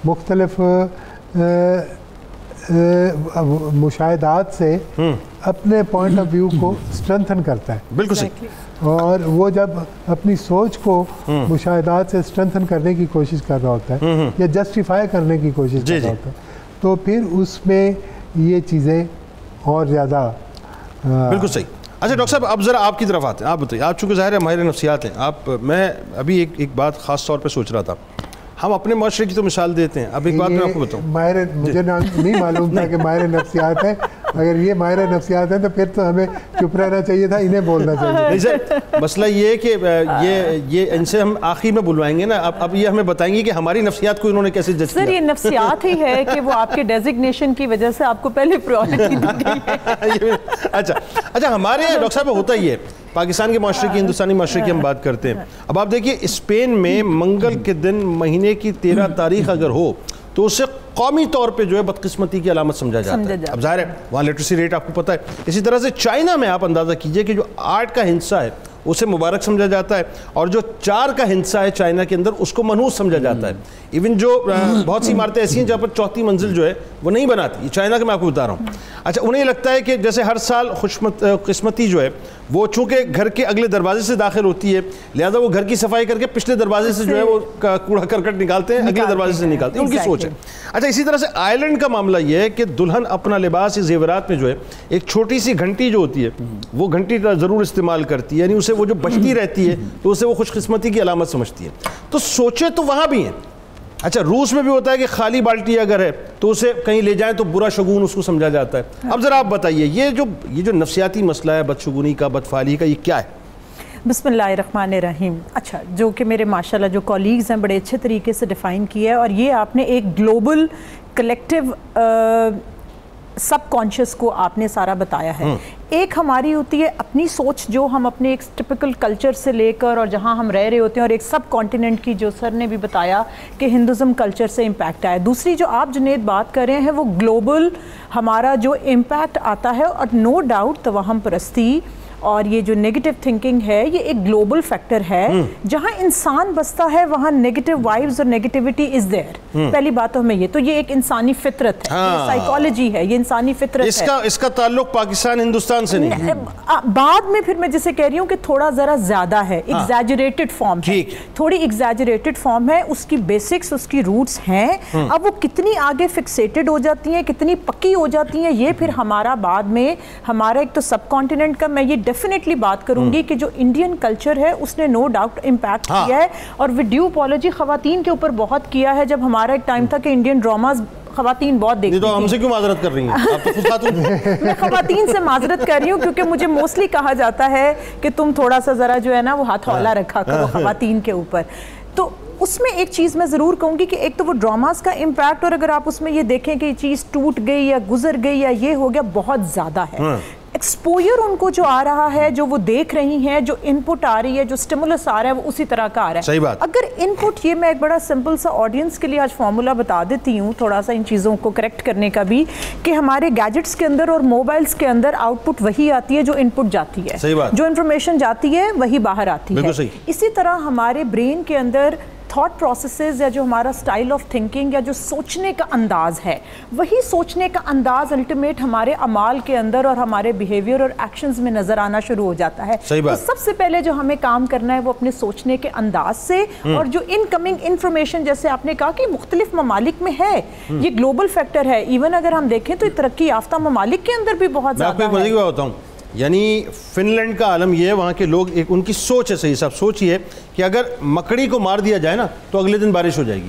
مختلف مشاہدات سے اپنے پوائنٹ آف ویو کو اسٹرینتھن کرتا ہے. بالکل صحیح. اور وہ جب اپنی سوچ کو مشاہدات سے اسٹرینتھن کرنے کی کوشش کر رہا ہوتا ہے یا جسٹیفائی کرنے کی کوشش کر رہا ہوتا ہے, تو پھر اس میں یہ چیزیں اور زیادہ بالکل صحیح. اچھا ڈاکٹر صاحب اب ذرا آپ کی طرف آتے ہیں, آپ بتائیے, آپ چونکہ ظاہر ہے ماہر نفسیات ہیں, میں ابھی ایک بات خاص طور پہ سوچ رہا تھا, ہم اپنے معاشرے کی تو مثال دیتے ہیں, اب ایک بات میں آپ کو بتاؤں, مجھے نہیں معلوم تھا کہ ماہر نفسیات ہے, اگر یہ ماہر نفسیات ہیں تو پھر تو ہمیں چپ رہنا چاہیے تھا, انہیں بولنا چاہیے. نہیں سر, مسئلہ یہ ہے کہ یہ ان سے ہم آخری میں بلوائیں گے نا, اب یہ ہمیں بتائیں گے کہ ہماری نفسیات کو انہوں نے کیسے جج کیا. سر یہ نفسیات ہی ہے کہ وہ آپ کے ڈیزگنیشن کی وجہ سے آپ کو پہلے پرائورٹی دی گئی ہے. اچھا ہمارے یہاں ڈاکٹر صاحب ہوتا ہی ہے, پاکستان کے معاشرے کی, ہندوستانی معاشرے کی ہم بات کرتے ہیں. اب آپ دیکھیے اسپین میں منگل کے دن مہینے کی 13 تاریخ اگر ہو تو اسے قومی طور پہ جو ہے بدقسمتی کی علامت سمجھا جاتا ہے. اب ظاہر ہے وہاں لٹریسی ریٹ آپ کو پتہ ہے. اسی طرح سے چائنا میں آپ اندازہ کیجئے کہ جو 8 کا ہندسہ ہے اسے مبارک سمجھا جاتا ہے, اور جو 4 کا ہندسہ ہے چائنا کے اندر اس کو منحوس سمجھا جاتا ہے. ایون جو بہت سی عمارتیں ایسی ہیں جہاں پر 4تھی منزل جو ہے وہ نہیں بناتی, یہ چائنا کا میں آپ کو بتا رہا ہوں. اچھا انہیں لگتا ہے کہ جیسے ہر سال قسمتی جو ہے وہ چونکہ گھر کے اگلے دروازے سے داخل ہوتی ہے, لہذا وہ گھر کی صفائی کر کے پچھلے دروازے سے جو ہے وہ کوڑا کرکٹ نکالتے ہیں, اگلے دروازے سے نکالتے ہیں, ان کی سوچ ہے. اچھا اسی طرح سے آئرلینڈ کا معاملہ یہ ہے کہ دلہن اپنا لباس یا زیورات میں جو ہے ایک چھوٹی سی گھنٹی جو ہوتی ہے وہ گھنٹی ضرور استعمال کرتی ہے, یعنی اسے وہ جو بجتی رہتی ہے تو اسے وہ خوش قسمتی کی علامت سمجھتی ہے. تو سوچیں تو وہاں بھی ہیں. اچھا روس میں بھی ہوتا ہے کہ خالی بالٹی اگر ہے تو اسے کہیں لے جائیں تو برا شگون اس کو سمجھا جاتا ہے. اب ذرا آپ بتائیے یہ جو نفسیاتی مسئلہ ہے بدشگونی کا, بدفعالی کا, یہ کیا ہے؟ بسم اللہ الرحمن الرحیم. اچھا جو کہ میرے ماشاءاللہ جو کولیگز ہیں بڑے اچھے طریقے سے ڈیفائن کیا ہے, اور یہ آپ نے ایک گلوبل کلیکٹیو سب کانشیس کو آپ نے سارا بتایا ہے. ایک ہماری ہوتی ہے اپنی سوچ جو ہم اپنے ایک ٹپیکل کلچر سے لے کر اور جہاں ہم رہ رہے ہوتے ہیں, اور ایک سب کانٹیننٹ کی جو سر نے بھی بتایا کہ ہندوازم کلچر سے امپیکٹ آیا. دوسری جو آپ جنید بات کر رہے ہیں وہ گلوبل ہمارا جو امپیکٹ آتا ہے, اور نو ڈاؤٹ توہم پرستی اور یہ جو نیگیٹو تھنکنگ ہے یہ ایک گلوبل فیکٹر ہے. جہاں انسان بستا ہے وہاں نیگیٹو وائبز اور نیگیٹیوٹی از دیر. پہلی بات تو ہمیں یہ ایک انسانی فطرت ہے, یہ سائیکالوجی ہے, یہ انسانی فطرت ہے. اس کا تعلق پاکستان ہندوستان سے نہیں. بعد میں پھر میں جسے کہہ رہی ہوں کہ تھوڑا ذرا زیادہ ہے, ایگزیجریٹڈ فارم ہے, تھوڑی ایگزیجریٹڈ فارم ہے. اس کی بیسکس, اس کی روٹس ہیں. اب وہ کتنی آگے فکسیٹڈ ہو جاتی ہیں, کتنی پکی ہو جاتی ہیں, یہ پھر ہمارا بعد میں ہمارا ایک تو سب کانٹیننٹ کا میں یہ ڈیفینیٹلی بات کروں گی کہ جو انڈین کلچر ہے اس نے نو ڈاؤٹ امپیکٹ کیا ہے, اور ود ڈیو اپالوجی خواتین کے اوپر بہت کیا ہے. جب ہمارا ایک ٹائم تھا کہ انڈین ڈراماز خواتین بہت دیکھتی تھیں. تو ہم سے کیوں معذرت کر رہی ہیں, آپ تو خود خاتون. میں خواتین سے معذرت کر رہی ہوں کیونکہ مجھے موسٹلی کہا جاتا ہے کہ تم تھوڑا سا ذرا جو ہے نا وہ ہاتھ ہولا رکھا کرو خواتین کے اوپر. تو اس میں ایک چیز میں ضرور کہوں گی کہ ایک تو وہ ڈراماز کا امپیکٹ, اور اگر آپ اس میں یہ دیکھیں کہ یہ چیز ٹوٹ گئی یا گزر گئی یا یہ ہو گیا, بہت زیادہ ہے. ایکسپوئر ان کو جو آ رہا ہے, جو وہ دیکھ رہی ہیں, جو ان پٹ آ رہی ہے, جو سٹیمولس آ رہا ہے, وہ اسی طرح کا آ رہا ہے. صحیح بات. اگر ان پٹ یہ میں ایک بڑا سمپل سا آڈینس کے لیے آج فارمولا بتا دیتی ہوں تھوڑا سا ان چیزوں کو کریکٹ کرنے کا بھی, کہ ہمارے گیجٹس کے اندر اور موبائلز کے اندر آؤٹ پٹ وہی آتی ہے جو ان پٹ جاتی ہے. صحیح بات. جو انفارمیشن جاتی ہے وہی باہر آتی ہے. اسی طرح ہمارے برین کے اندر تھاٹ پروسیسز یا جو ہمارا سٹائل آف تھنکنگ یا جو سوچنے کا انداز ہے, وہی سوچنے کا انداز الٹیمیٹ ہمارے اعمال کے اندر اور ہمارے بیہیویئر اور ایکشنز میں نظر آنا شروع ہو جاتا ہے. تو سب سے پہلے جو ہمیں کام کرنا ہے وہ اپنے سوچنے کے انداز سے, اور جو انکمنگ انفارمیشن جیسے آپ نے کہا کہ مختلف ممالک میں ہے, یہ گلوبل فیکٹر ہے. ایون اگر ہم دیکھیں تو ترقی یافتہ ممالک کے اندر بھی بہت زیادہ ہے. میں آپ کو ہوتا ہوں, یعنی فن لینڈ کا عالم یہ ہے, وہاں کے لوگ ایک ان کی سوچ ہے, صحیح صاحب سوچ ہے کہ اگر مکڑی کو مار دیا جائے نا تو اگلے دن بارش ہو جائے گی,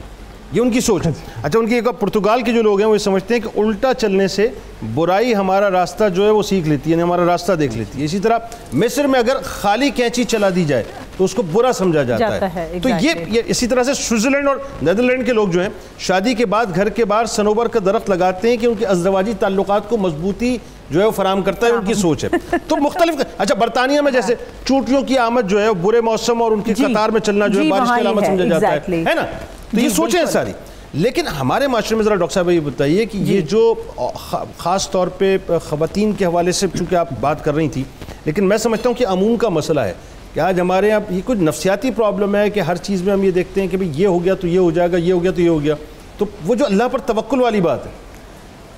یہ ان کی سوچ ہے. اچھا ان کی ایک پرتگال کے جو لوگ ہیں وہ یہ سمجھتے ہیں کہ الٹا چلنے سے برائی ہمارا راستہ جو ہے وہ سیکھ لیتی ہے, یعنی ہمارا راستہ دیکھ لیتی ہے. اسی طرح مصر میں اگر خالی کینچی چلا دی جائے تو اس کو برا سمجھا جاتا ہے. تو یہ اسی طرح سے سوئٹزرلینڈ اور نیدرلینڈ کے لوگ جو ہیں شادی کے بعد گھر کے باہر صنوبر کا درخت لگاتے ہیں کہ ان کے ازدواجی تعلقات کو مضبوطی جو ہے وہ فراہم کرتا ہے, ان کی سوچ ہے. تو مختلف. اچھا برطانیہ میں جیسے چوٹیوں کی آمد جو ہے برے موسم اور ان کی قطار میں چلنا جو ہے بارش کی علامت سمجھا جاتا ہے نا. تو یہ سوچیں ساری. لیکن ہمارے معاشرے میں ذرا ڈاکٹر صاحب یہ بتائیے کہ یہ جو خاص طور پہ خواتین کے حوالے سے چونکہ آپ بات کر رہی تھی, لیکن میں سمجھتا ہوں کہ عموم کا مسئلہ ہے کہ آج ہمارے یہاں یہ کچھ نفسیاتی پرابلم ہے کہ ہر چیز میں ہم یہ دیکھتے ہیں کہ بھئی یہ ہو گیا تو یہ ہو جائے گا, یہ ہو گیا تو یہ ہو گیا. تو وہ جو اللہ پر توکل والی بات ہے,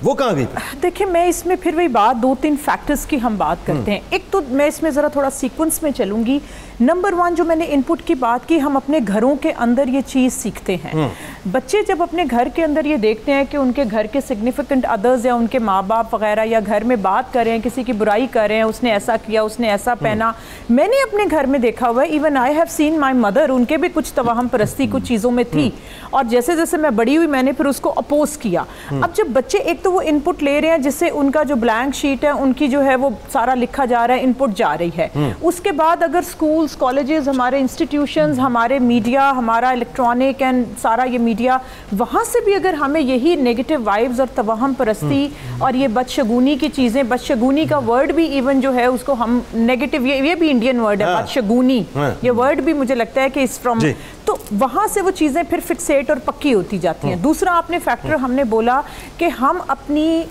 وہ کہاں گئی؟ دیکھیں میں اس میں پھر وہی بات 2-3 فیکٹرز کی ہم بات کرتے ہیں. ایک تو میں اس میں ذرا تھوڑا سیکوینس میں چلوں گی. نمبر 1 جو میں نے ان پٹ کی بات کی, ہم اپنے گھروں کے اندر یہ چیز سیکھتے ہیں. بچے جب اپنے گھر کے اندر یہ دیکھتے ہیں کہ ان کے گھر کے سگنیفیکنٹ ادرز یا ان کے ماں باپ وغیرہ یا گھر میں بات کر رہے ہیں, کسی کی برائی کر رہے ہیں, اس نے ایسا کیا, اس نے ایسا پہنا. میں نے اپنے گھر میں دیکھا ہوا ہے, even I have seen my mother, ان کے بھی کچھ توہم پرستی کچھ چیزوں میں تھی, اور جیسے جیسے میں بڑی ہوئی میں نے پھر اس کو اپوز کیا. اب جب بچے ایک تو وہ ان پٹ لے رہے ہیں جس سے ان کا جو بلینک شیٹ ہے ان کی جو ہے وہ سارا لکھا جا رہا ہے, ان پٹ جا رہی ہے. اس کے بعد اگر سکولز, کالجز, ہمارے انسٹیٹیوشنز, ہمارے میڈیا, ہمارا الیکٹرانک اینڈ سارا یہ میڈیا, وہاں سے بھی اگر ہمیں یہی نیگیٹو وائبز اور توہم پرستی اور یہ بدشگونی کی چیزیں, بدشگونی کا ورڈ بھی ایون جو ہے اس کو ہم نیگیٹو, یہ بھی انڈین ورڈ ہے بدشگونی, یہ ورڈ بھی مجھے لگتا ہے کہ اس فرام, تو وہاں سے وہ چیزیں پھر فکسیٹ اور پکی ہوتی جاتی ہیں. دوسرا آپ نے فیکٹر ہم نے بولا کہ ہم اپنی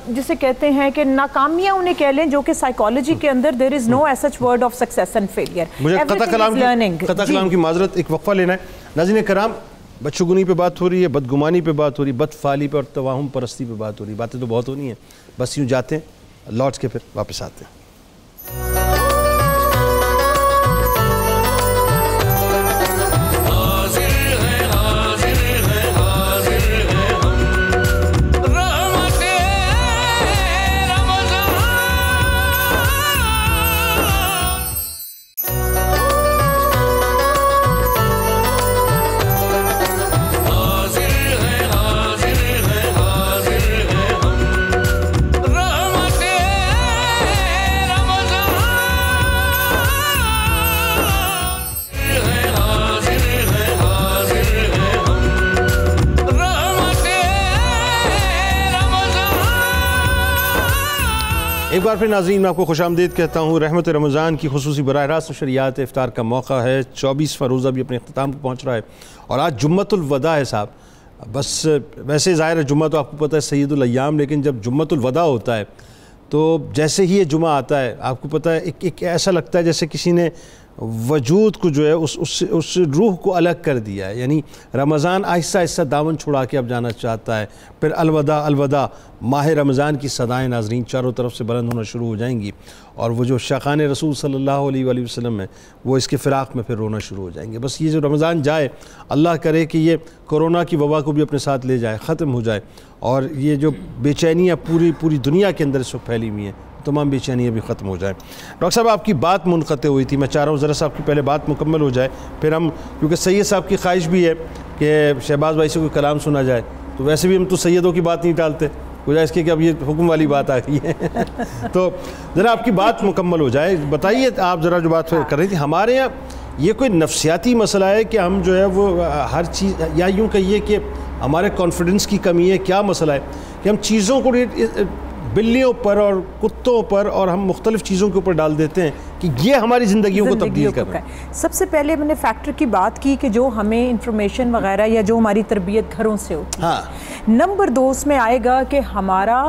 جسے کہتے ہیں کہ ناکامیاں انہیں کہہ لیں, جو کہ سائیکالوجی کے اندر there is no as such word of success and failure. مجھے قطع کلام کی معذرت, ایک وقفہ لینا ہے. ناظرین کرام, بدشگونی پہ بات ہو رہی ہے, بدگمانی پہ بات ہو رہی ہے, بدفعالی پہ اور توہم پرستی پہ بات ہو رہی ہے. باتیں تو بہت ہونی ہیں, بس یوں جاتے ہیں, لوٹ کے پھر واپس آتے ہیں. ایک بار پھر ناظرین میں آپ کو خوش آمدید کہتا ہوں. رحمت رمضان کی خصوصی براہ راست نشریات افطار کا موقع ہے. 24واں روزہ بھی اپنے اختتام کو پہنچ رہا ہے اور آج جمعۃ الوداع ہے صاحب. بس ویسے ظاہر ہے جمعہ تو آپ کو پتہ ہے سید الایام, لیکن جب جمعۃ الوداع ہوتا ہے تو جیسے ہی یہ جمعہ آتا ہے آپ کو پتہ ہے ایک ایسا لگتا ہے جیسے کسی نے وجود کو جو ہے اس روح کو الگ کر دیا ہے. یعنی رمضان آہستہ آہستہ دامن چھڑا کے اب جانا چاہتا ہے. پھر الوداع الوداع, ماہ رمضان کی صدائیں ناظرین چاروں طرف سے بلند ہونا شروع ہو جائیں گی, اور وہ جو شاخان رسول صلی اللہ علیہ وآلہ وسلم ہیں وہ اس کے فراق میں پھر رونا شروع ہو جائیں گے. بس یہ جو رمضان جائے, اللہ کرے کہ یہ کورونا کی وبا کو بھی اپنے ساتھ لے جائے, ختم ہو جائے, اور یہ جو بے چینیاں پوری دنیا کے اندر اس وقت پھیلی ہوئی ہیں تمام بے چینیاں بھی ختم ہو جائیں. ڈاکٹر صاحب آپ کی بات منقطع ہوئی تھی, میں چاہ رہا ہوں ذرا سا آپ کی پہلے بات مکمل ہو جائے, پھر ہم, کیونکہ سید صاحب کی خواہش بھی ہے کہ شہباز بھائی سے کوئی کلام سنا جائے, تو ویسے بھی ہم تو سیدوں کی بات نہیں ٹالتے, وجہ اس کے کہ اب یہ حکم والی بات آ گئی ہے. تو ذرا آپ کی بات مکمل ہو جائے, بتائیے آپ ذرا جو بات کر رہی تھی. ہمارے یہاں یہ کوئی نفسیاتی مسئلہ ہے کہ ہم جو ہے وہ ہر چیز, یا یوں کہیے کہ ہمارے کانفیڈنس کی کمی ہے, کیا مسئلہ ہے کہ ہم چیزوں کو بلیوں پر اور کتوں پر اور ہم مختلف چیزوں کے اوپر ڈال دیتے ہیں کہ یہ ہماری زندگیوں کو تبدیل کر رہا ہے. سب سے پہلے میں نے فیکٹر کی بات کی کہ جو ہمیں انفارمیشن وغیرہ یا جو ہماری تربیت گھروں سے ہوتی ہے. نمبر 2 اس میں آئے گا کہ ہمارا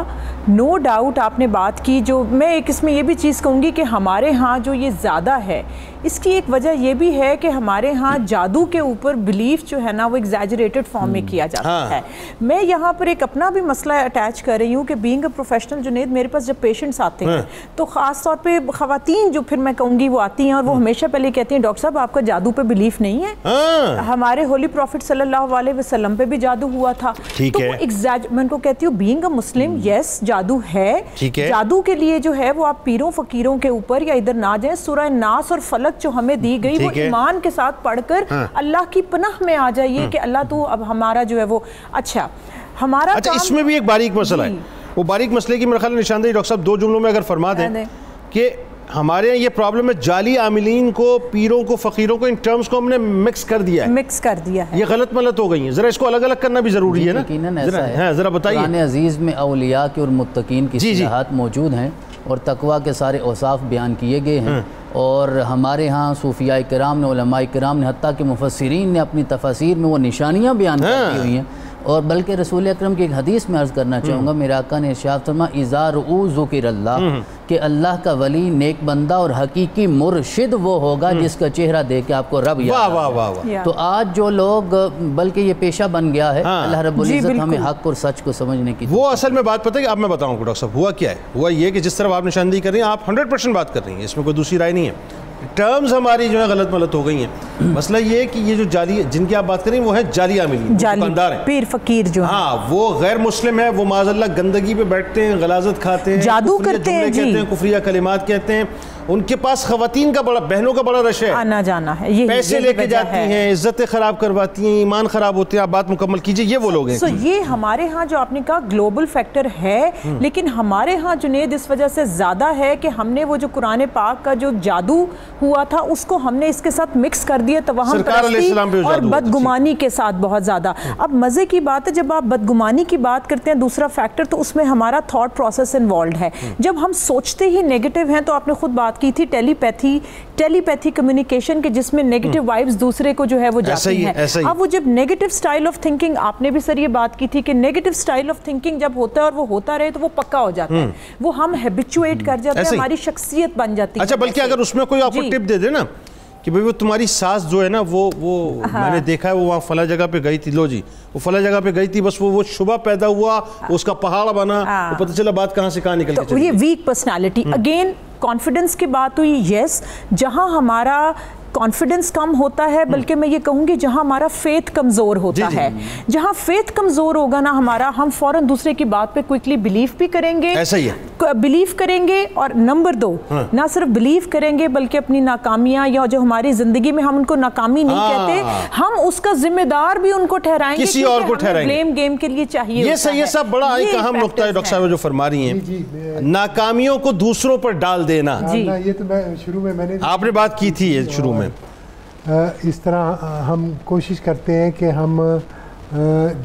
نو ڈاؤٹ آپ نے بات کی, جو میں ایک اس میں یہ بھی چیز کہوں گی کہ ہمارے ہاں جو یہ زیادہ ہے, اس کی ایک وجہ یہ بھی ہے کہ ہمارے ہاں جادو کے اوپر بلیف جو ہے نا وہ ایگزیجریٹڈ فارم میں کیا جاتا ہے. میں یہاں پر ایک اپنا بھی مسئلہ اٹیچ کر رہی ہوں کہ بینگ اے پروفیشنل جنید, میرے پاس جب پیشنٹس آتے ہیں تو خاص طور پہ خواتین جو پھر میں کہوں گی وہ آتی ہیں اور وہ ہمیشہ پہلے کہتی ہیں ڈاکٹر صاحب آپ کا جادو پہ بلیف نہیں ہے, ہمارے ہولی پروفٹ صلی اللہ علیہ وسلم پہ بھی جادو ہوا تھا. تو میں ان کو کہتی ہوں بینگ اے مسلم یس جادو ہے, جادو کے لیے جو ہے وہ آپ پیروں فقیروں کے اوپر یا ادھر نہ جائیں. سورہ ناس اور فلک جو ہمیں دی گئی وہ ایمان کے ساتھ پڑھ کر اللہ کی پناہ میں آ جائیے کہ اللہ تو اب ہمارا جو ہے وہ اچھا ہمارا. اس میں بھی ایک باریک مسئلہ ہے, وہ باریک مسئلے کی میرے خیال نشاندہی ڈاکٹر صاحب 2 جملوں میں اگر فرما دیں کہ ہمارے یہاں یہ پرابلم ہے, جعلی عاملین کو, پیروں کو, فقیروں کو, ان ٹرمز کو ہم نے مکس کر دیا ہے, یہ غلط ملت ہو گئی ہیں. ذرا اس کو الگ الگ کرنا بھی ضروری ہے نا, ذرا بتائیے. قرآن عزیز میں اولیاء کی اور متقین کی اصطلاحات موجود ہیں اور تقویٰ کے سارے اوصاف بیان کیے گئے ہیں, اور ہمارے ہاں صوفیاء کرام نے, علماء کرام نے, حتیٰ کہ مفسرین نے اپنی تفاسیر میں وہ نشانیاں بیان کی ہوئی ہیں. اور بلکہ رسول اکرم کی ایک حدیث میں عرض کرنا چاہوں گا، میرے آقا نے ارشاد فرمایا اذا رؤوا ذکر اللہ، کہ اللہ کا ولی، نیک بندہ اور حقیقی مرشد وہ ہوگا جس کا چہرہ دیکھ کے آپ کو رب یاد آئے۔ تو آج جو لوگ، بلکہ یہ پیشہ بن گیا ہے، اللہ رب العزت ہمیں حق اور سچ کو سمجھنے کی وہ اصل میں بات پتہ ہے کہ اب میں بتاؤں گا ڈاکٹر صاحب ہوا کیا ہے، ہوا یہ کہ جس طرح آپ نشاندہی کر رہی ہیں آپ 100% بات کر رہی ہیں، اس میں کوئی دوسری رائے نہیں ہے، ٹرمز ہماری جو ہے غلط ملت ہو گئی ہیں۔ مسئلہ یہ ہے کہ یہ جو جعلی جن کی آپ بات کریں وہ ہیں جعلی عاملین، دکاندار ہیں، پیر فقیر جو ہاں وہ غیر مسلم ہے، وہ معاذ اللہ گندگی پہ بیٹھتے ہیں، غلاظت کھاتے ہیں، جادو کرتے ہیں، کہتے ہیں کفریہ کلمات کہتے ہیں، ان کے پاس خواتین کا بڑا، بہنوں کا بڑا رش ہے، آنا جانا ہے، پیسے لے کے جاتی ہیں، عزتیں خراب کرواتی ہیں، ایمان خراب ہوتے ہیں۔ آپ بات مکمل کیجئے، یہ وہ لوگ ہیں۔ یہ ہمارے ہاں جو آپ نے کہا گلوبل فیکٹر ہے، لیکن ہمارے ہاں جنید اس وجہ سے زیادہ ہے کہ ہم نے وہ جو قرآن پاک کا جو جادو ہوا تھا اس کو ہم نے اس کے ساتھ مکس کر دیا توہم پرستی اور بدگمانی کے ساتھ بہت زیادہ۔ اب مزے کی بات ہے جب آپ بدگمانی کی بات کرتے ہیں دوسرا فیکٹر، تو اس میں ہمارا تھاٹ پروسیس انوالوڈ ہے۔ جب ہم سوچتے ہی نیگیٹو ہیں، تو آپ نے خود بات کی تھی ٹیلی پیتھی کمیونیکیشن کے، جس میں نیگیٹو وائبز دوسرے کو جو ہے وہ جاتی ہیں۔ اب وہ جب نیگیٹو سٹائل آف تھنکنگ، آپ نے بھی سر یہ بات کی تھی کہ نیگیٹو سٹائل آف تھنکنگ جب ہوتا ہے اور وہ ہوتا رہے تو وہ پکا ہو جاتا ہے، وہ ہم ہیبیچویٹ کر جاتے ہیں، ہماری شخصیت بن جاتی ہے۔ اچھا بلکہ اگر اس میں کوئی آپ کو ٹپ دے دے نا کہ بھئی وہ تمہاری ساس جو ہے نا وہ میں نے دیکھا ہے وہ وہاں فلاں جگہ پہ گئی تھی، لو جی وہ فلاں جگہ پہ گئی تھی، بس وہ شبہ پیدا ہوا، اس کا پہاڑ بنا، وہ پتہ چلا بات کہاں سے کہاں نکل کے چلی۔ یہ ویک پرسنالٹی، اگین کانفیڈنس کی بات ہوئی، یس، جہاں ہمارا کانفیڈنس کم ہوتا ہے، بلکہ میں یہ کہوں گی جہاں ہمارا فیتھ کمزور ہوتا ہے، جہاں فیتھ کمزور ہوگا نا ہمارا، ہم فوراً دوسرے کی بات پہ کوئکلی بلیف بھی کریں گے، ایسا ہی ہے، بلیف کریں گے، اور نمبر 2 نہ صرف بلیف کریں گے بلکہ اپنی ناکامیاں یا جو ہماری زندگی میں ہم ان کو ناکامی نہیں کہتے، ہم اس کا ذمہ دار بھی ان کو ٹھہرائیں گے، کسی اور کو ٹھہرائیں گے، بلیم گیم کے لیے چاہیے۔ یہ صحیح صاحب بڑا ایک اہم نقطہ ہے ڈاکٹر صاحب جو فرما رہی ہیں، ناکامیوں کو دوسروں پر ڈال دینا۔ یہ تو میں شروع میں نے آپ نے بات کی تھی یہ شروع میں، اس طرح ہم کوشش کرتے ہیں کہ ہم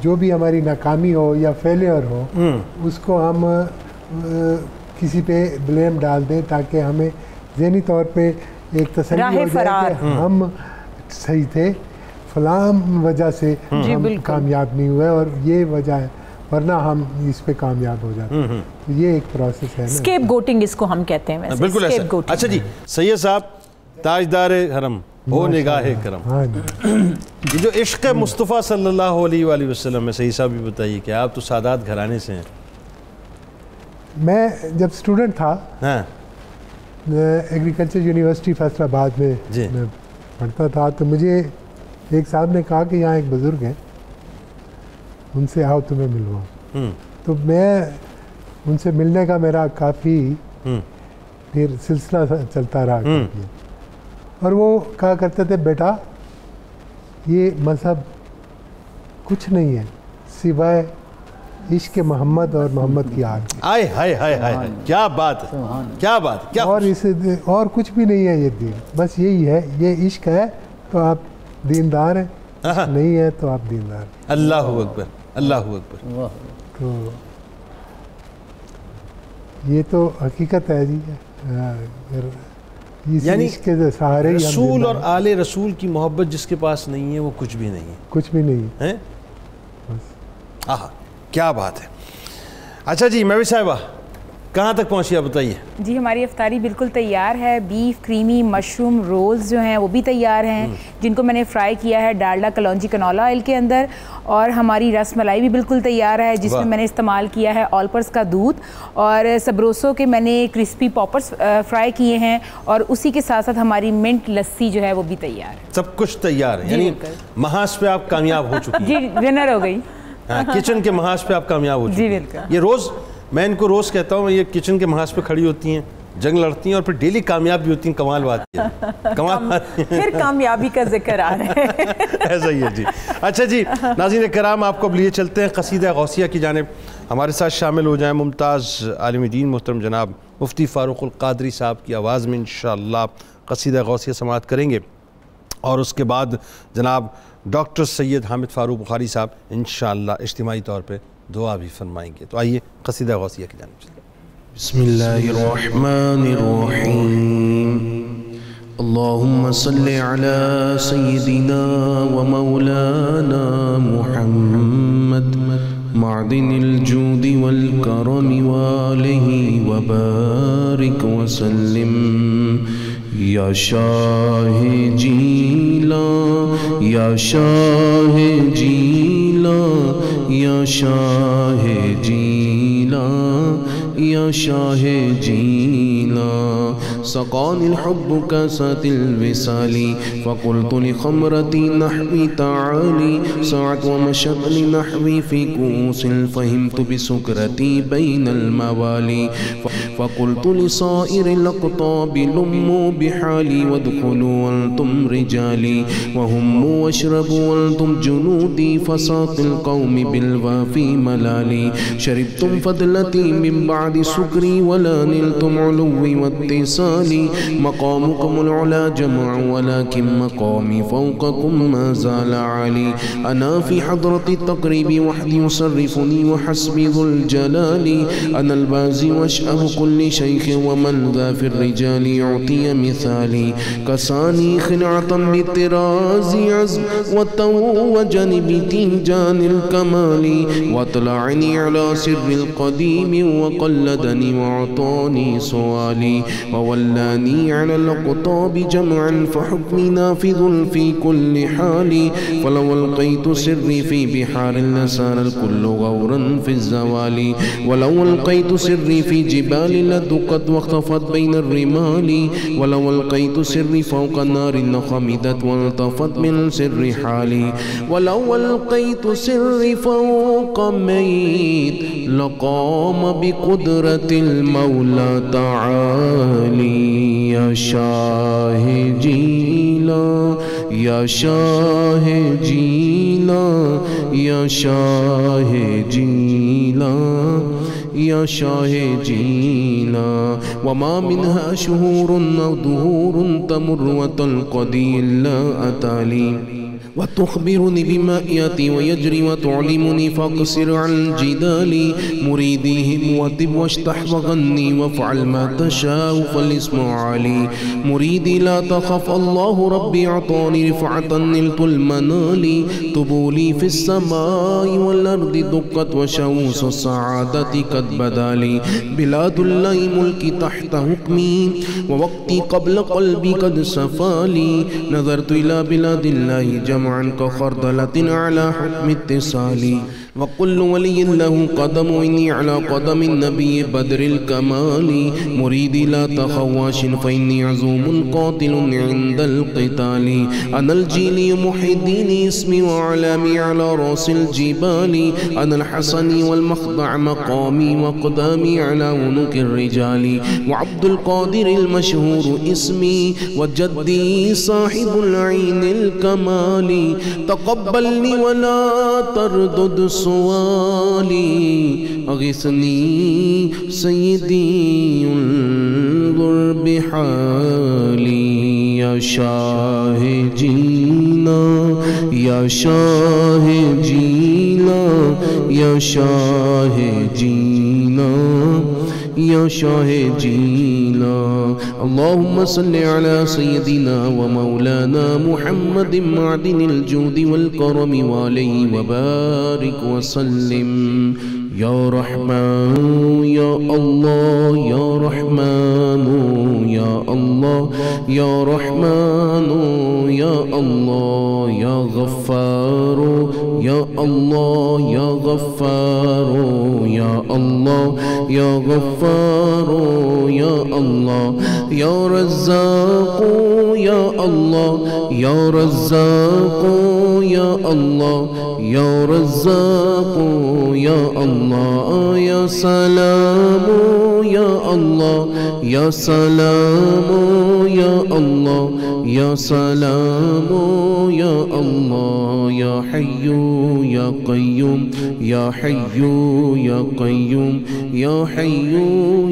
جو بھی ہماری ناکامی ہو یا فیلیئر ہو اس کو ہم کسی پہ بلیم ڈال دیں تاکہ ہمیں ذہنی طور پہ ایک تسلی ہو جائے کہ ہم صحیح تھے، فلاں وجہ سے ہم کامیاب نہیں ہوئے اور یہ وجہ ہے، ورنہ ہم اس پہ کامیاب ہو جاتے ہیں۔ تو یہ ایک پروسیس ہے، اسکیپ گوٹنگ اس کو ہم کہتے ہیں۔ بالکل ایسا۔ اچھا جی سید صاحب، تاجدار حرم ہو نگاہ کرم، یہ جو عشق مصطفیٰ صلی اللہ علیہ وآلہ وسلم میں، صحیح صاحب بھی بتائیے کہ آپ تو سادات گھرانے سے ہیں۔ میں جب اسٹوڈنٹ تھا ایگریکلچر یونیورسٹی فیصل آباد میں میں پڑھتا تھا، تو مجھے ایک صاحب نے کہا کہ یہاں ایک بزرگ ہیں، ان سے آؤ تمہیں ملواؤں۔ تو میں ان سے ملنے کا میرا کافی پھر سلسلہ چلتا رہا، اور وہ کہا کرتے تھے بیٹا یہ مذہب کچھ نہیں ہے سوائے عشق محمد اور محمد کی آگ۔ آئے ہائے ہائے ہائے، کیا بات ہے، کیا بات، کیا اور کچھ بھی نہیں ہے یہ دین، بس یہی ہے، یہ عشق ہے تو آپ دیندار ہیں، نہیں ہے تو آپ دیندار ہیں۔ اللہ اکبر، اللہ اکبر۔ تو یہ تو حقیقت ہے جی، یعنی سہارے رسول اور آل رسول کی محبت جس کے پاس نہیں ہے وہ کچھ بھی نہیں ہے، کچھ بھی نہیں ہے۔ کیا بات ہے۔ اچھا جی میوی صاحبہ کہاں تک پہنچی آپ بتائیے؟ جی ہماری افطاری بالکل تیار ہے، بیف کریمی مشروم رولز جو ہیں وہ بھی تیار ہیں، جن کو میں نے فرائی کیا ہے ڈالڈا کلونجی کنولا آئل کے اندر، اور ہماری رس ملائی بھی بالکل تیار ہے جس میں نے استعمال کیا ہے آلپرس کا دودھ، اور سبروسو کے میں نے کرسپی پاپرز فرائی کیے ہیں، اور اسی کے ساتھ ساتھ ہماری منٹ لسی جو ہے وہ بھی تیار ہے۔ سب کچھ تیار ہے، یعنی محاذ پہ آپ کامیاب ہو چکی ہیں۔ جی ونر ہو گئی، کچن کے محاذ پہ آپ کامیاب ہو چکی ہیں۔ یہ روز میں ان کو روز کہتا ہوں، یہ کچن کے محاذ پہ کھڑی ہوتی ہیں، جنگ لڑتی ہیں، اور پھر ڈیلی کامیاب بھی ہوتی ہیں۔ کمال بات ہے، کمال، پھر کامیابی کا ذکر آ رہا ہے۔ ایسا ہی ہے جی۔ اچھا جی ناظرین کرام، آپ کو اب لیے چلتے ہیں قصیدہ غوثیہ کی جانب۔ ہمارے ساتھ شامل ہو جائیں ممتاز عالم دین محترم جناب مفتی فاروق القادری صاحب کی آواز میں انشاءاللہ قصیدہ غوثیہ سماعت کریں گے، اور اس کے بعد جناب ڈاکٹر سید حامد فاروق بخاری صاحب انشاءاللہ اجتماعی طور پہ دعا بھی فرمائیں گے۔ تو آئیے قصیدہ غوثیہ کی جانب چلیں۔ بسم اللہ الرحمن الرحیم۔ اللهم صل على سيدنا ومولانا محمد معدن الجود والكرم وآله وبارك وسلم. یا شاہ جیلاں یا شاہ جیلاں یا شاہ جیلاں یا شاہ جیلاں. سقاني الحب كاسات الوصال فقلت لخمرتي نحوي تعالي ساعت ومشت لنحوي في كؤوس فهمت بسكرتي بين الموالي فقلت لصائر الأقطاب لموا بحالي وادخلوا وانتم رجالي وهموا واشربوا وانتم جنودي فساق القوم بالوافي ملالي. شربتم فضلتي من بعد سكري ولا نلتم علوي واتصالي. مقامكم العلا جمع ولكن مقامي فوقكم ما زال عالي. أنا في حضرة التقريب وحدي يصرفني وحسبي ذو الجلال. أنا البازي واشأب كل شيخ ومن ذا في الرجال يعطي مثالي. كساني خنعة بالطراز عزم وتوجني بتنجان الكمال واطلعني على سر القديم وقلدني وعطاني سؤالي وولاني على الأقطاب جمعا فحكمي نافذ في كل حال. فلو ألقيت سري في بحار لسار الكل غورا في الزوال ولو ألقيت سري في جبال لدقت واختفت بين الرمال ولو ألقيت سري فوق النار لخمدت والتفت من سر حالي ولو ألقيت سري فوق ميت لقام بقدرة المولى تعالي. یا شاہ جیلاں یا شاہ جیلاں یا شاہ جیلاں یا شاہ جیلاں. وما منها شهور أو دهور تمر وتنقضي إلا أتالي وتخبرني بما يأتي ويجري وتعلمني فاقصر عن الجدال. مريديهم وطب واشتح وغني وافعل ما تشاء فالاسم عالي. مريدي لا تخف الله ربي أعطاني رفعة نلت المنال. طبولي في السماء والأرض دقت وشوس السعادة قد بدالي. بلاد الله ملكي تحت حكمي ووقتي قبل قلبي قد سفالي. نظرت إلى بلاد الله جمعا كخردلة على حكم اتصالي. وكل ولي له قدم إني على قدم النبي بدر الكمال. مريدي لا تخواش فإني عزوم قاتل عند القتال. أنا الجيلي محي الدين اسمي وعلامي على رأس الجبال. أنا الحسني والمخضع مقامي وقدامي على عنق الرجال. وعبد القادر المشهور اسمي وجدي صاحب العين الكمال. تقبلني ولا تردد سؤالي أغثني سيدي انظر بحالي. يا شاہ جیلاں یا شاہ جیلاں یا شاہ جیلاں یا شاہ جیلاں. اللهم صل على سيدنا ومولانا محمد معدن الجود والكرم وعليه وبارك وسلم. یا رحمن یا اللہ یا رحمن یا اللہ یا رحمن یا اللہ یا غفار یا اللہ یا غفار یا اللہ یا غفار یا اللہ یا رزاق یا اللہ یا رزاق یا اللہ یا رزاق یا اللہ یا سلام یا اللہ یا سلام یا اللہ یا سلام یا اللہ یا حی یا قیوم یا حی یا قیوم یا حی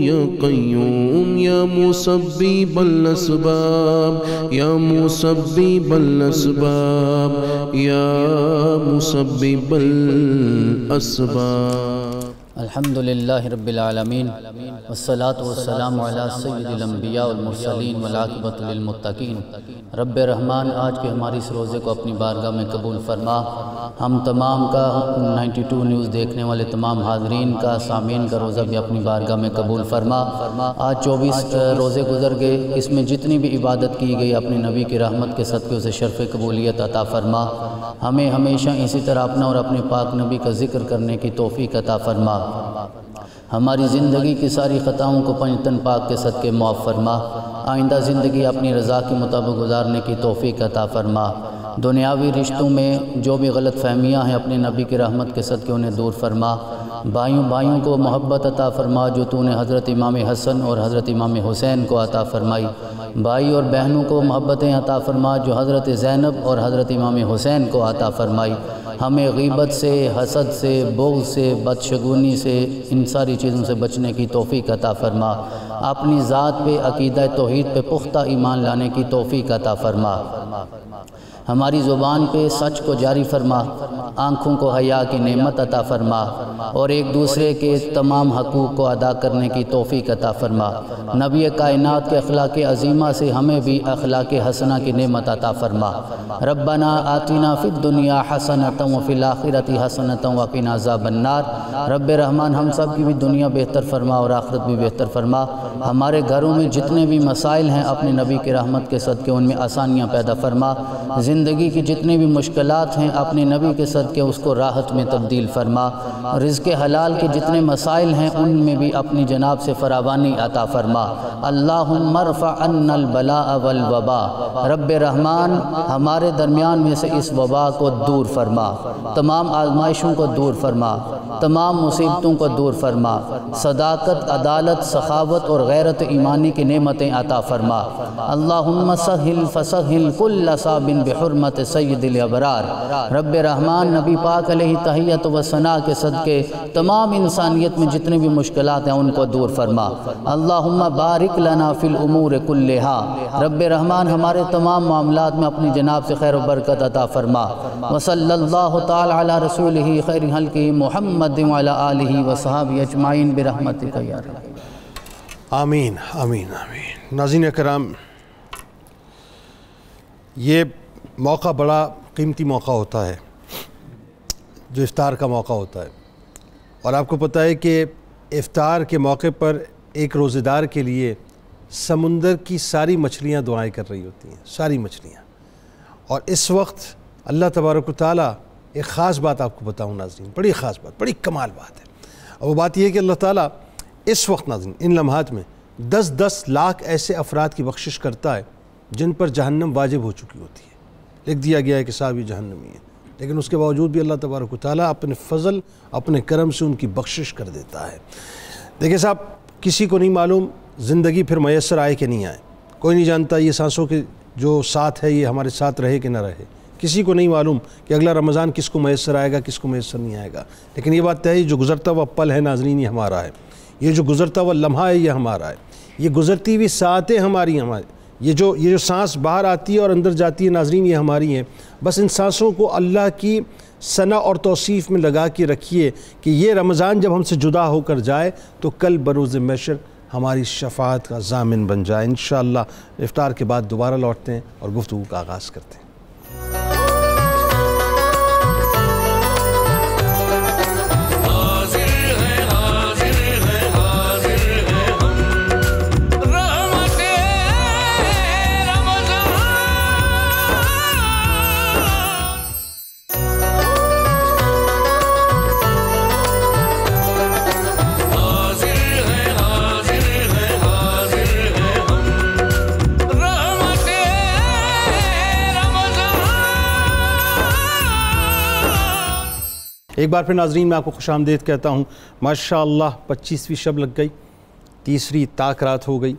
یا قیوم یا مسبب الاسباب یا مسبب الاسباب یا مسبب الاسباب. الحمدللہ رب العالمین والصلاة والسلام علی سید الانبیاء والمرسلین والعاقبۃ للمتقین۔ رب رحمان آج کے ہماری اس روزے کو اپنی بارگاہ میں قبول فرما۔ ہم تمام کا 92 نیوز دیکھنے والے تمام حاضرین کا، سامعین کا روزہ بھی اپنی بارگاہ میں قبول فرما۔ آج 24 روزے گزر گئے، اس میں جتنی بھی عبادت کی گئی اپنے نبی کی رحمت کے صدقے اسے شرف قبولیت عطا فرما۔ ہمیں ہمیشہ اسی طرح اپنا اور اپنے پاک نبی کا ذکر کرنے کی توفیق عطا فرما۔ ہماری زندگی کی ساری خطاؤں کو پنجتن پاک کے صدقے معاف فرما۔ آئندہ زندگی اپنی رضا کے مطابق گزارنے کی توفیق عطا فرما۔ دنیاوی رشتوں میں جو بھی غلط فہمیاں ہیں اپنے نبی کی رحمت کے صدقے انہیں دور فرما۔ بھائیوں کو محبت عطا فرما جو تو نے حضرت امام حسن اور حضرت امام حسین کو عطا فرمائی۔ بھائی اور بہنوں کو محبتیں عطا فرما جو حضرت زینب اور حضرت امام حسین کو عطا فرمائی۔ ہمیں غیبت سے، حسد سے، بغض سے، بدشگونی سے، ان ساری چیزوں سے بچنے کی توفیق عطا فرما۔ اپنی ذات پہ، عقیدہ توحید پہ پختہ ایمان لانے کی توفیق عطا فرما۔ ہماری زبان پہ سچ کو جاری فرما، آنکھوں کو حیا کی نعمت عطا فرما، اور ایک دوسرے کے تمام حقوق کو ادا کرنے کی توفیق عطا فرما۔ نبی کائنات کے اخلاق عظیمہ سے ہمیں بھی اخلاق حسنہ کی نعمت عطا فرما۔ ربنا آتنا فی الدنیا حسنۃ وفی الآخرۃ حسنۃ وقنا عذاب النار۔ رب رحمان ہم سب کی بھی دنیا بہتر فرما اور آخرت بھی بہتر فرما۔ ہمارے گھروں میں جتنے بھی مسائل ہیں اپنے نبی کی رحمت کے صدقے ان میں آسانیاں پیدا فرما۔ زندگی کی جتنی بھی مشکلات ہیں اپنے نبی کے صدقے اس کو راحت میں تبدیل فرما۔ رزق حلال کے جتنے مسائل ہیں ان میں بھی اپنی جناب سے فراوانی عطا فرما۔ اللہم ارفع عنا البلاء والوباء۔ رب رحمان ہمارے درمیان میں سے اس وبا کو دور فرما، تمام آزمائشوں کو دور فرما، تمام مصیبتوں کو دور فرما۔ صداقت، عدالت، سخاوت اور غیرت ایمانی کی نعمتیں عطا فرما۔ اللہم سہل فسہل کل صعب بحرمت سید الابرار۔ رب رحمان نبی پاک علیہ تحیت و ثنا کے صدقے تمام انسانیت میں جتنے بھی مشکلات ہیں ان کو دور فرما۔ اللہم بارک لنا فی الامور کلہا۔ رب رحمان ہمارے تمام معاملات میں اپنی جناب سے خیر و برکت عطا فرما۔ وصلی اللہ تعالی علی رسولہ خیر خلقہ محمد وعلی آلہ وصحابہ اجمعین برحمتک یا رب۔ آمین آمین آمین۔ ناظرین کرام، یہ موقع بڑا قیمتی موقع ہوتا ہے جو افطار کا موقع ہوتا ہے، اور آپ کو پتہ ہے کہ افطار کے موقع پر ایک روزہ دار کے لیے سمندر کی ساری مچھلیاں دعائیں کر رہی ہوتی ہیں، ساری مچھلیاں۔ اور اس وقت اللہ تبارک و تعالیٰ، ایک خاص بات آپ کو بتاؤں ناظرین، بڑی خاص بات، بڑی کمال بات ہے، اور وہ بات یہ ہے کہ اللہ تعالیٰ اس وقت ناظرین ان لمحات میں 10 لاکھ ایسے افراد کی بخشش کرتا ہے جن پر جہنم واجب ہو چکی ہوتی ہے، لکھ دیا گیا ہے کہ صاحب یہ جہنمی ہے، لیکن اس کے باوجود بھی اللہ تبارک و تعالیٰ اپنے فضل، اپنے کرم سے ان کی بخشش کر دیتا ہے۔ دیکھیں صاحب، کسی کو نہیں معلوم زندگی پھر میسر آئے کہ نہیں آئے، کوئی نہیں جانتا یہ سانسوں کے جو ساتھ ہے یہ ہمارے ساتھ رہے کہ نہ رہے، کسی کو نہیں معلوم کہ اگلا رمضان کس کو میسر آئے گا، کس کو میسر نہیں آئے گا، لیکن یہ بات ہے جو گزرتا ہوا پل ہے ناظرین یہ ہمارا ہے، یہ جو گزرتا ہوا لمحہ ہے یہ ہمارا ہے، یہ گزرتی ہوئی ساعتیں ہماری، یہ جو سانس باہر آتی ہے اور اندر جاتی ہے ناظرین یہ ہماری ہیں۔ بس ان سانسوں کو اللہ کی ثنا اور توصیف میں لگا کے رکھیے کہ یہ رمضان جب ہم سے جدا ہو کر جائے تو کل بروز محشر ہماری شفاعت کا ضامن بن جائے۔ انشاءاللہ افطار کے بعد دوبارہ لوٹتے ہیں اور گفتگو کا آغاز کرتے ہیں۔ ایک بار پھر ناظرین میں آپ کو خوش آمدید کہتا ہوں۔ ماشاءاللہ 25ویں شب لگ گئی، تیسری طاق رات ہو گئی،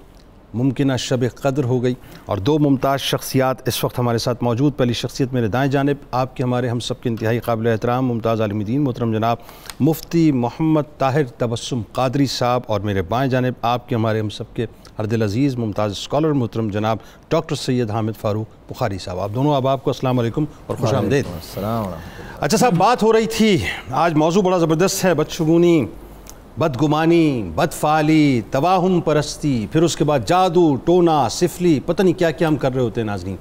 ممکنہ شب قدر ہو گئی، اور 2 ممتاز شخصیات اس وقت ہمارے ساتھ موجود۔ پہلی شخصیت میرے دائیں جانب آپ کے ہمارے ہم سب کے انتہائی قابل احترام ممتاز عالم دین محترم جناب مفتی محمد طاہر تبسم قادری صاحب، اور میرے بائیں جانب آپ کے ہمارے ہم سب کے ہر دل عزیز ممتاز اسکالر محترم جناب ڈاکٹر سید حامد فاروق بخاری صاحب۔ آپ دونوں آپ کو السلام علیکم اور خوش آمدید۔ السلام علیکم۔ اچھا صاحب، بات ہو رہی تھی، آج موضوع بڑا زبردست ہے، بدشگونی بدگمانی، بدفعالی، توہم پرستی، پھر اس کے بعد جادو، ٹونا، سفلی، پتہ نہیں کیا کیا ہم کر رہے ہوتے ہیں ناظرین۔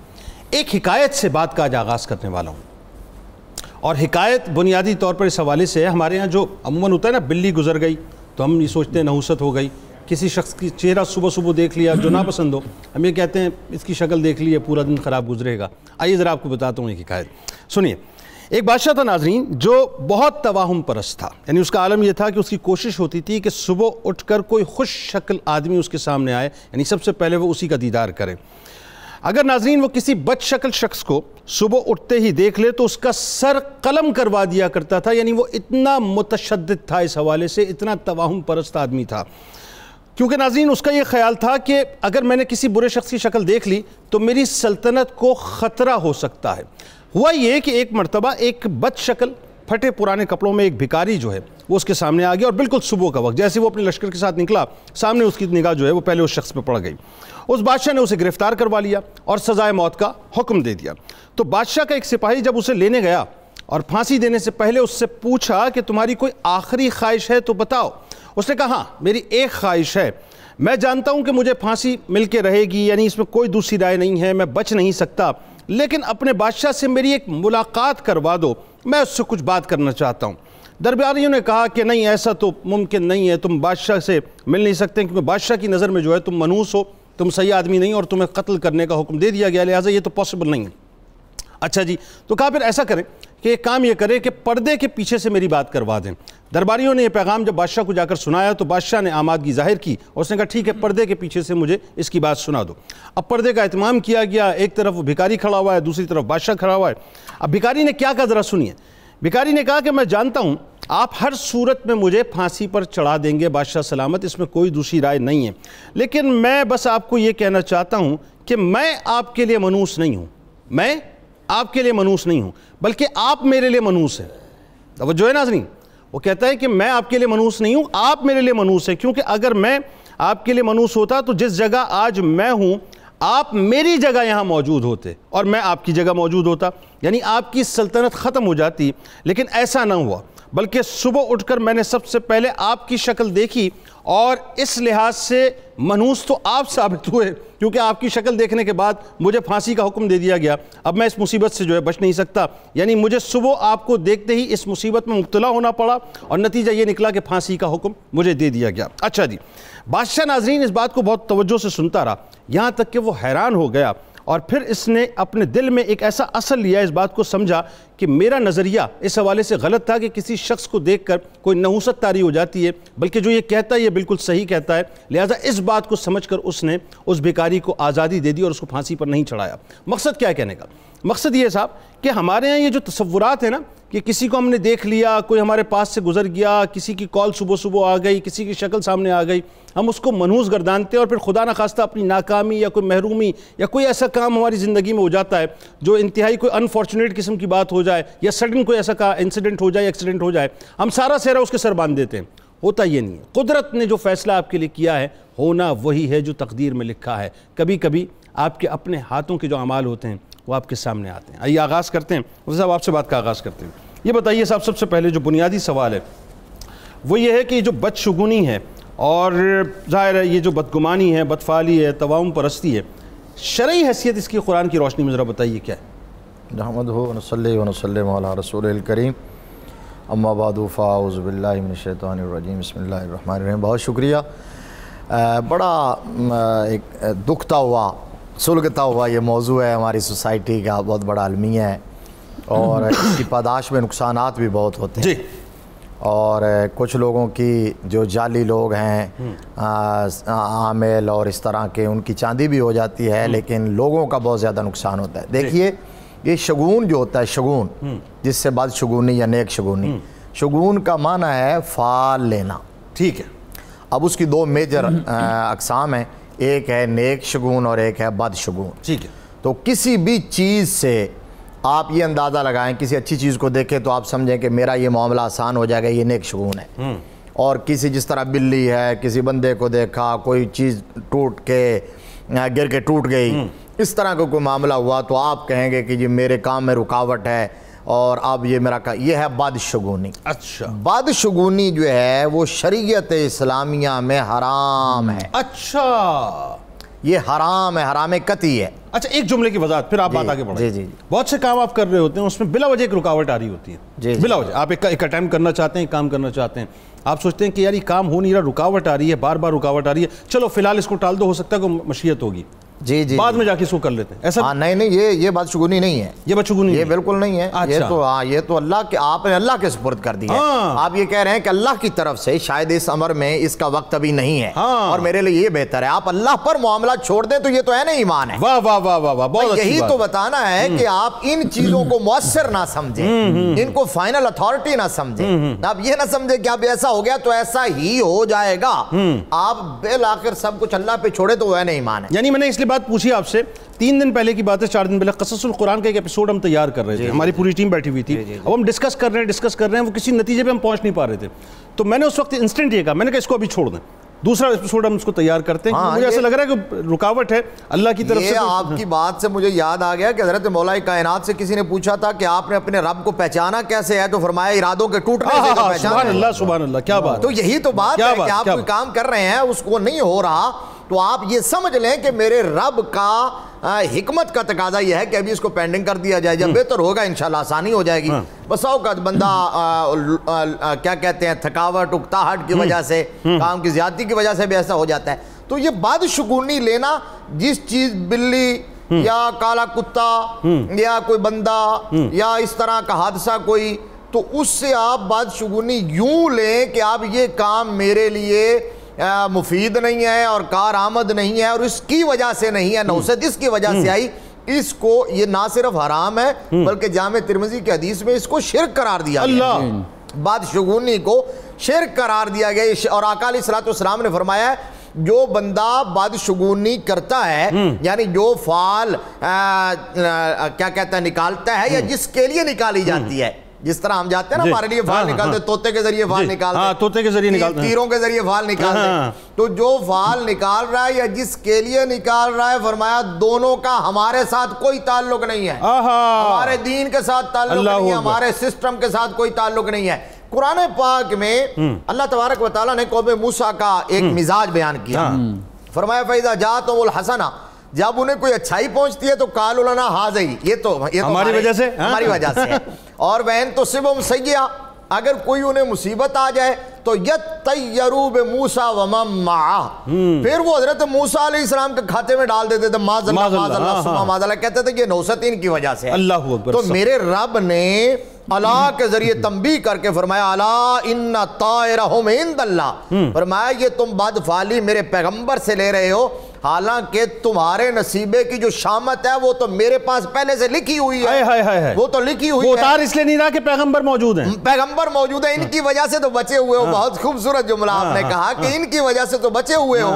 ایک حکایت سے بات کا آج آغاز کرنے والا ہوں، اور حکایت بنیادی طور پر اس حوالے سے ہے، ہمارے ہاں جو عموماً ہوتا ہے نا، بلی گزر گئی تو ہم یہ سوچتے ہیں نحوست ہو گئی، کسی شخص کی چہرہ صبح صبح دیکھ لیا جو ناپسند ہو، ہم یہ کہتے ہیں اس کی شکل دیکھ لی ہے پورا دن خراب گزرے گا۔ آئیے ذرا آپ کو بتاتا ہوں ایک حکایت، سنیے۔ ایک بادشاہ تھا ناظرین جو بہت توہم پرست تھا، یعنی اس کا عالم یہ تھا کہ اس کی کوشش ہوتی تھی کہ صبح اٹھ کر کوئی خوش شکل آدمی اس کے سامنے آئے، یعنی سب سے پہلے وہ اسی کا دیدار کرے۔ اگر ناظرین وہ کسی بد شکل شخص کو صبح اٹھتے ہی دیکھ لے تو اس کا سر قلم کروا دیا کرتا تھا، یعنی وہ اتنا متشدد تھا اس حوالے سے، اتنا توہم پرست آدمی تھا، کیونکہ ناظرین اس کا یہ خیال تھا کہ اگر میں نے کسی برے شخص کی شکل دیکھ لی تو میری سلطنت کو خطرہ ہو سکتا ہے۔ ہوا یہ کہ ایک مرتبہ ایک بد شکل پھٹے پرانے کپڑوں میں ایک بھکاری جو ہے وہ اس کے سامنے آ گیا، اور بالکل صبح کا وقت، جیسے وہ اپنے لشکر کے ساتھ نکلا، سامنے اس کی نگاہ جو ہے وہ پہلے اس شخص پہ پڑ گئی۔ اس بادشاہ نے اسے گرفتار کروا لیا اور سزائے موت کا حکم دے دیا۔ تو بادشاہ کا ایک سپاہی جب اسے لینے گیا اور پھانسی دینے سے پہلے اس سے پوچھا کہ تمہاری کوئی آخری خواہش ہے تو بتاؤ۔ اس نے کہا ہاں میری ایک خواہش ہے، میں جانتا ہوں کہ مجھے پھانسی مل کے رہے گی، یعنی اس میں کوئی دوسری رائے نہیں ہے، میں بچ نہیں سکتا، لیکن اپنے بادشاہ سے میری ایک ملاقات کروا دو، میں اس سے کچھ بات کرنا چاہتا ہوں۔ درباریوں نے کہا کہ نہیں، ایسا تو ممکن نہیں ہے، تم بادشاہ سے مل نہیں سکتے کیونکہ بادشاہ کی نظر میں جو ہے تم منحوس ہو، تم صحیح آدمی نہیں، اور تمہیں قتل کرنے کا حکم دے دیا گیا، لہٰذا یہ تو پاسبل نہیں ہے۔ اچھا جی، تو کہا پھر ایسا کریں کہ ایک کام یہ کرے کہ پردے کے پیچھے سے میری بات کروا دیں۔ درباریوں نے یہ پیغام جب بادشاہ کو جا کر سنایا تو بادشاہ نے آمادگی ظاہر کی، اور اس نے کہا ٹھیک ہے، پردے کے پیچھے سے مجھے اس کی بات سنا دو۔ اب پردے کا اہتمام کیا گیا، ایک طرف وہ بھکاری کھڑا ہوا ہے، دوسری طرف بادشاہ کھڑا ہوا ہے۔ اب بھکاری نے کیا کہا ذرا سنیے۔ بھکاری نے کہا کہ میں جانتا ہوں آپ ہر صورت میں مجھے پھانسی پر چڑھا دیں گے بادشاہ سلامت، اس میں کوئی دوسری رائے نہیں ہے، لیکن میں بس آپ کو یہ کہنا چاہتا ہوں کہ میں آپ کے لیے منحوس نہیں ہوں، میں آپ کے لیے منحوس نہیں ہوں، بلکہ آپ میرے لیے منحوس ہیں۔ توجہ ہے ناظرین، وہ کہتا ہے کہ میں آپ کے لیے منحوس نہیں ہوں، آپ میرے لیے منحوس ہیں، کیونکہ اگر میں آپ کے لیے منحوس ہوتا تو جس جگہ آج میں ہوں آپ میری جگہ یہاں موجود ہوتے اور میں آپ کی جگہ موجود ہوتا، یعنی آپ کی سلطنت ختم ہو جاتی، لیکن ایسا نہ ہوا، بلکہ صبح اٹھ کر میں نے سب سے پہلے آپ کی شکل دیکھی اور اس لحاظ سے منحوس تو آپ ثابت ہوئے، کیونکہ آپ کی شکل دیکھنے کے بعد مجھے پھانسی کا حکم دے دیا گیا، اب میں اس مصیبت سے جو ہے بچ نہیں سکتا، یعنی مجھے صبح آپ کو دیکھتے ہی اس مصیبت میں مبتلا ہونا پڑا، اور نتیجہ یہ نکلا کہ پھانسی کا حکم مجھے دے دیا گیا۔ اچھا جی، بادشاہ ناظرین اس بات کو بہت توجہ سے سنتا رہا، یہاں تک کہ وہ حیران ہو گیا، اور پھر اس نے اپنے دل میں ایک ایسا اصل لیا، اس بات کو سمجھا کہ میرا نظریہ اس حوالے سے غلط تھا کہ کسی شخص کو دیکھ کر کوئی نحوست طاری ہو جاتی ہے، بلکہ جو یہ کہتا ہے یہ بالکل صحیح کہتا ہے، لہٰذا اس بات کو سمجھ کر اس نے اس بھکاری کو آزادی دے دی اور اس کو پھانسی پر نہیں چڑھایا۔ مقصد کیا ہے کہنے کا؟ مقصد یہ ہے صاحب کہ ہمارے ہاں یہ جو تصورات ہیں نا کہ کسی کو ہم نے دیکھ لیا، کوئی ہمارے پاس سے گزر گیا، کسی کی کال صبح صبح آ گئی، کسی کی شکل سامنے آ گئی، ہم اس کو منحوس گردانتے ہیں، اور پھر خدا نخواستہ اپنی ناکامی یا کوئی محرومی یا کوئی ایسا کام ہماری زندگی میں ہو جاتا ہے جو انتہائی کوئی انفارچونیٹ قسم کی بات ہو جائے، یا سڈن کوئی ایسا انسیڈنٹ ہو جائے، ایکسیڈنٹ ہو جائے، ہم سارا سہرا اس کے سر باندھ دیتے ہیں۔ ہوتا یہ نہیں ہے، قدرت نے جو فیصلہ آپ کے لیے کیا ہے ہونا وہی ہے جو تقدیر میں لکھا ہے۔ کبھی کبھی آپ کے اپنے ہاتھوں کے جو اعمال ہوتے ہیں وہ آپ کے سامنے آتے ہیں۔ آئیے آغاز کرتے ہیں، مفتی صاحب آپ سے بات کا آغاز کرتے ہیں۔ یہ بتائیے صاحب، سب سے پہلے جو بنیادی سوال ہے وہ یہ ہے کہ جو بدشگونی ہے اور ظاہر ہے یہ جو بدگمانی ہے، بدفعالی ہے، توہم پرستی ہے، شرعی حیثیت اس کی قرآن کی روشنی میں ذرا بتائیے کیا ہے؟ نحمدہ ونصلی ونسلم علی رسول الکریم، اما بعد فاعوذ باللہ من الشیطان الرجیم، بسم اللہ الرحمن الرحیم۔ بہت شکریہ۔ بڑا ایک دکھتا ہوا، سلگتا ہوا یہ موضوع ہے، ہماری سوسائٹی کا بہت بڑا المیہ ہے، اور اس کی پاداش میں نقصانات بھی بہت ہوتے ہیں، اور کچھ لوگوں کی جو جعلی لوگ ہیں عامل اور اس طرح کے، ان کی چاندی بھی ہو جاتی ہے، لیکن لوگوں کا بہت زیادہ نقصان ہوتا ہے۔ دیکھیے یہ شگون جو ہوتا ہے، شگون جس سے بد شگونی یا نیک شگونی، شگون کا معنی ہے فال لینا، ٹھیک ہے۔ اب اس کی دو میجر اقسام ہیں، ایک ہے نیک شگون اور ایک ہے بد شگون، ٹھیک ہے۔ تو کسی بھی چیز سے آپ یہ اندازہ لگائیں، کسی اچھی چیز کو دیکھیں تو آپ سمجھیں کہ میرا یہ معاملہ آسان ہو جائے گا، یہ نیک شگون ہے۔ اور کسی جس طرح بلی ہے، کسی بندے کو دیکھا کوئی چیز ٹوٹ کے گر کے ٹوٹ گئی، اس طرح کا کوئی معاملہ ہوا تو آپ کہیں گے کہ جی میرے کام میں رکاوٹ ہے، اور اب یہ میرا یہ ہے بدشگونی. اچھا بدشگونی جو ہے وہ شریعت اسلامیہ میں حرام ہے. اچھا یہ حرام ہے, حرام قطعی ہے. اچھا ایک جملے کی وضاحت پھر آپ بات آگے بڑھیں. جی. بہت سے کام آپ کر رہے ہوتے ہیں, اس میں بلا وجہ ایک رکاوٹ آ رہی ہوتی ہے. جی بلا وجہ آپ ایک اٹیمپٹ کرنا چاہتے ہیں, کام کرنا چاہتے ہیں, آپ سوچتے ہیں کہ یار یہ کام ہو نہیں رہا, رکاوٹ آ رہی ہے, بار بار رکاوٹ آ رہی ہے, چلو فی الحال اس کو ٹال دو, ہو سکتا ہے کوئی مشیت ہوگی, جی بعد میں جا کے اس کو کر لیتے ہیں. ایسا نہیں, یہ بدشگونی نہیں ہے, یہ بدشگونی یہ بالکل نہیں ہے. یہ تو اللہ کے, آپ نے اللہ کے سپرد کر دیا. آپ یہ کہہ رہے ہیں کہ اللہ کی طرف سے شاید اس امر میں اس کا وقت ابھی نہیں ہے, اور میرے لیے یہ بہتر ہے آپ اللہ پر معاملہ چھوڑ دیں, تو یہ تو ہے نا ایمان ہے. واہ واہ واہ واہ, بہت یہی تو بتانا ہے کہ آپ ان چیزوں کو مؤثر نہ سمجھیں, ان کو فائنل اتھارٹی نہ سمجھیں. آپ یہ نہ سمجھیں کہ اب ایسا ہو گیا تو ایسا ہی ہو جائے گا. آپ بالآخر سب کچھ اللہ پہ چھوڑے تو وہ ہے نا ایمان ہے. یعنی میں نے اس لیے بات پوچھی آپ سے, 3 دن پہلے کی بات ہے, 4 دن پہلے قصص القرآن کا ایک ایپیسوڈ ہم تیار کر رہے تھے, ہماری پوری ٹیم بیٹھی ہوئی تھی, اب ہم ڈسکس کر رہے ہیں, وہ کسی نتیجے پہ ہم پہنچ نہیں پا رہے تھے, تو میں نے اس وقت انسٹنٹ یہ کہا, میں نے کہا اس کو ابھی چھوڑ دیں, دوسرا ایپیسوڈ ہم اس کو تیار کرتے ہیں. مجھے ایسا لگ رہا ہے کہ رکاوٹ ہے اللہ کی طرف سے. یہ آپ کی بات سے مجھے یاد آ گیا کہ حضرت مولا کائنات سے کسی نے پوچھا تھا کہ آپ نے اپنے رب کو پہچانا کیسے ہے, تو فرمایا ارادوں کے ٹوٹنے سے پہچانا. سبحان اللہ سبحان اللہ, کیا بات. تو یہی تو بات ہے کہ آپ کوئی کام کر رہے ہیں, اس کو نہیں ہو رہا, تو آپ یہ سمجھ لیں کہ میرے رب کا حکمت کا تقاضا یہ ہے کہ ابھی اس کو پینڈنگ کر دیا جائے, جب بہتر ہوگا انشاءاللہ آسانی ہو جائے گی. بس اوقات بندہ کیا کہتے ہیں تھکاوٹ اکتاہٹ کی وجہ سے, کام کی زیادتی کی وجہ سے بھی ایسا ہو جاتا ہے. تو یہ بدشگونی لینا, جس چیز بلی یا کالا کتا یا کوئی بندہ یا اس طرح کا حادثہ کوئی, تو اس سے آپ بدشگونی یوں لیں کہ آپ یہ کام میرے لیے مفید نہیں ہے اور کارآمد نہیں ہے اور اس کی وجہ سے نہیں ہے, نوست اس کی وجہ سے آئی. اس کو یہ نہ صرف حرام ہے بلکہ جامع ترمذی کی حدیث میں اس کو شرک قرار دیا گیا. بدشگونی کو شرک قرار دیا گیا. اور آقا علیہ الصلوۃ والسلام نے فرمایا ہے جو بندہ بدشگونی کرتا ہے, یعنی جو فعال کیا کہتا ہے نکالتا ہے یا جس کے لیے نکالی جاتی ہے, جس طرح ہم جاتے ہیں نا ہمارے لیے فعال نکالتے, طوطے کے ذریعے فعال نکالتے, طوطے کے ذریعے نکالتے, تیروں کے ذریعے فعال نکالتے, تو جو فعال نکال رہا ہے یا جس کے لیے نکال رہا ہے, فرمایا دونوں کا ہمارے ساتھ کوئی تعلق نہیں ہے, ہمارے دین کے ساتھ تعلق نہیں ہے, ہمارے سسٹم کے ساتھ کوئی تعلق نہیں ہے. قرآن پاک میں اللہ تبارک و تعالیٰ نے قوم موسیٰ کا ایک مزاج بیان کیا. فرمایا فَإِذَا جَاءَتْهُمُ الْحَسَنَةُ, جب انہیں کوئی اچھائی پہنچتی ہے تو قَالُوا لَنَا هَٰذِهِ, یہ تو ہماری وجہ سے, ہماری وجہ سے ہے. اور وَإِن تُصِبْهُمْ سَيِّئَةٌ, اگر کوئی انہیں مصیبت آ جائے تو یَطَّیَّرُوا بِمُوسَىٰ وَمَن مَّعَهُ, پھر وہ حضرت موسیٰ علیہ السلام کے کھاتے میں ڈال دیتے تھے معاذ اللہ ثم معاذ اللہ, کہتے تھے کہ یہ نوست ان کی وجہ سے ہے. اللہ اکبر. تو میرے رب نے اللہ کے ذریعے تنبیہ کر کے فرمایا الا ان طائرہم عند اللہ, فرمایا یہ تم بدفعلی میرے پیغمبر سے لے رہے ہو, حالانکہ تمہارے نصیبے کی جو شامت ہے وہ تو میرے پاس پہلے سے لکھی ہوئی ہے, وہ تو لکھی ہوئی ہے. وہ اتار اس لیے نہیں رہا کہ پیغمبر موجود ہیں, پیغمبر موجود ہے, ان کی وجہ سے تو بچے ہوئے ہو. بہت خوبصورت جملہ آپ نے کہا کہ ان کی وجہ سے تو بچے ہوئے ہو.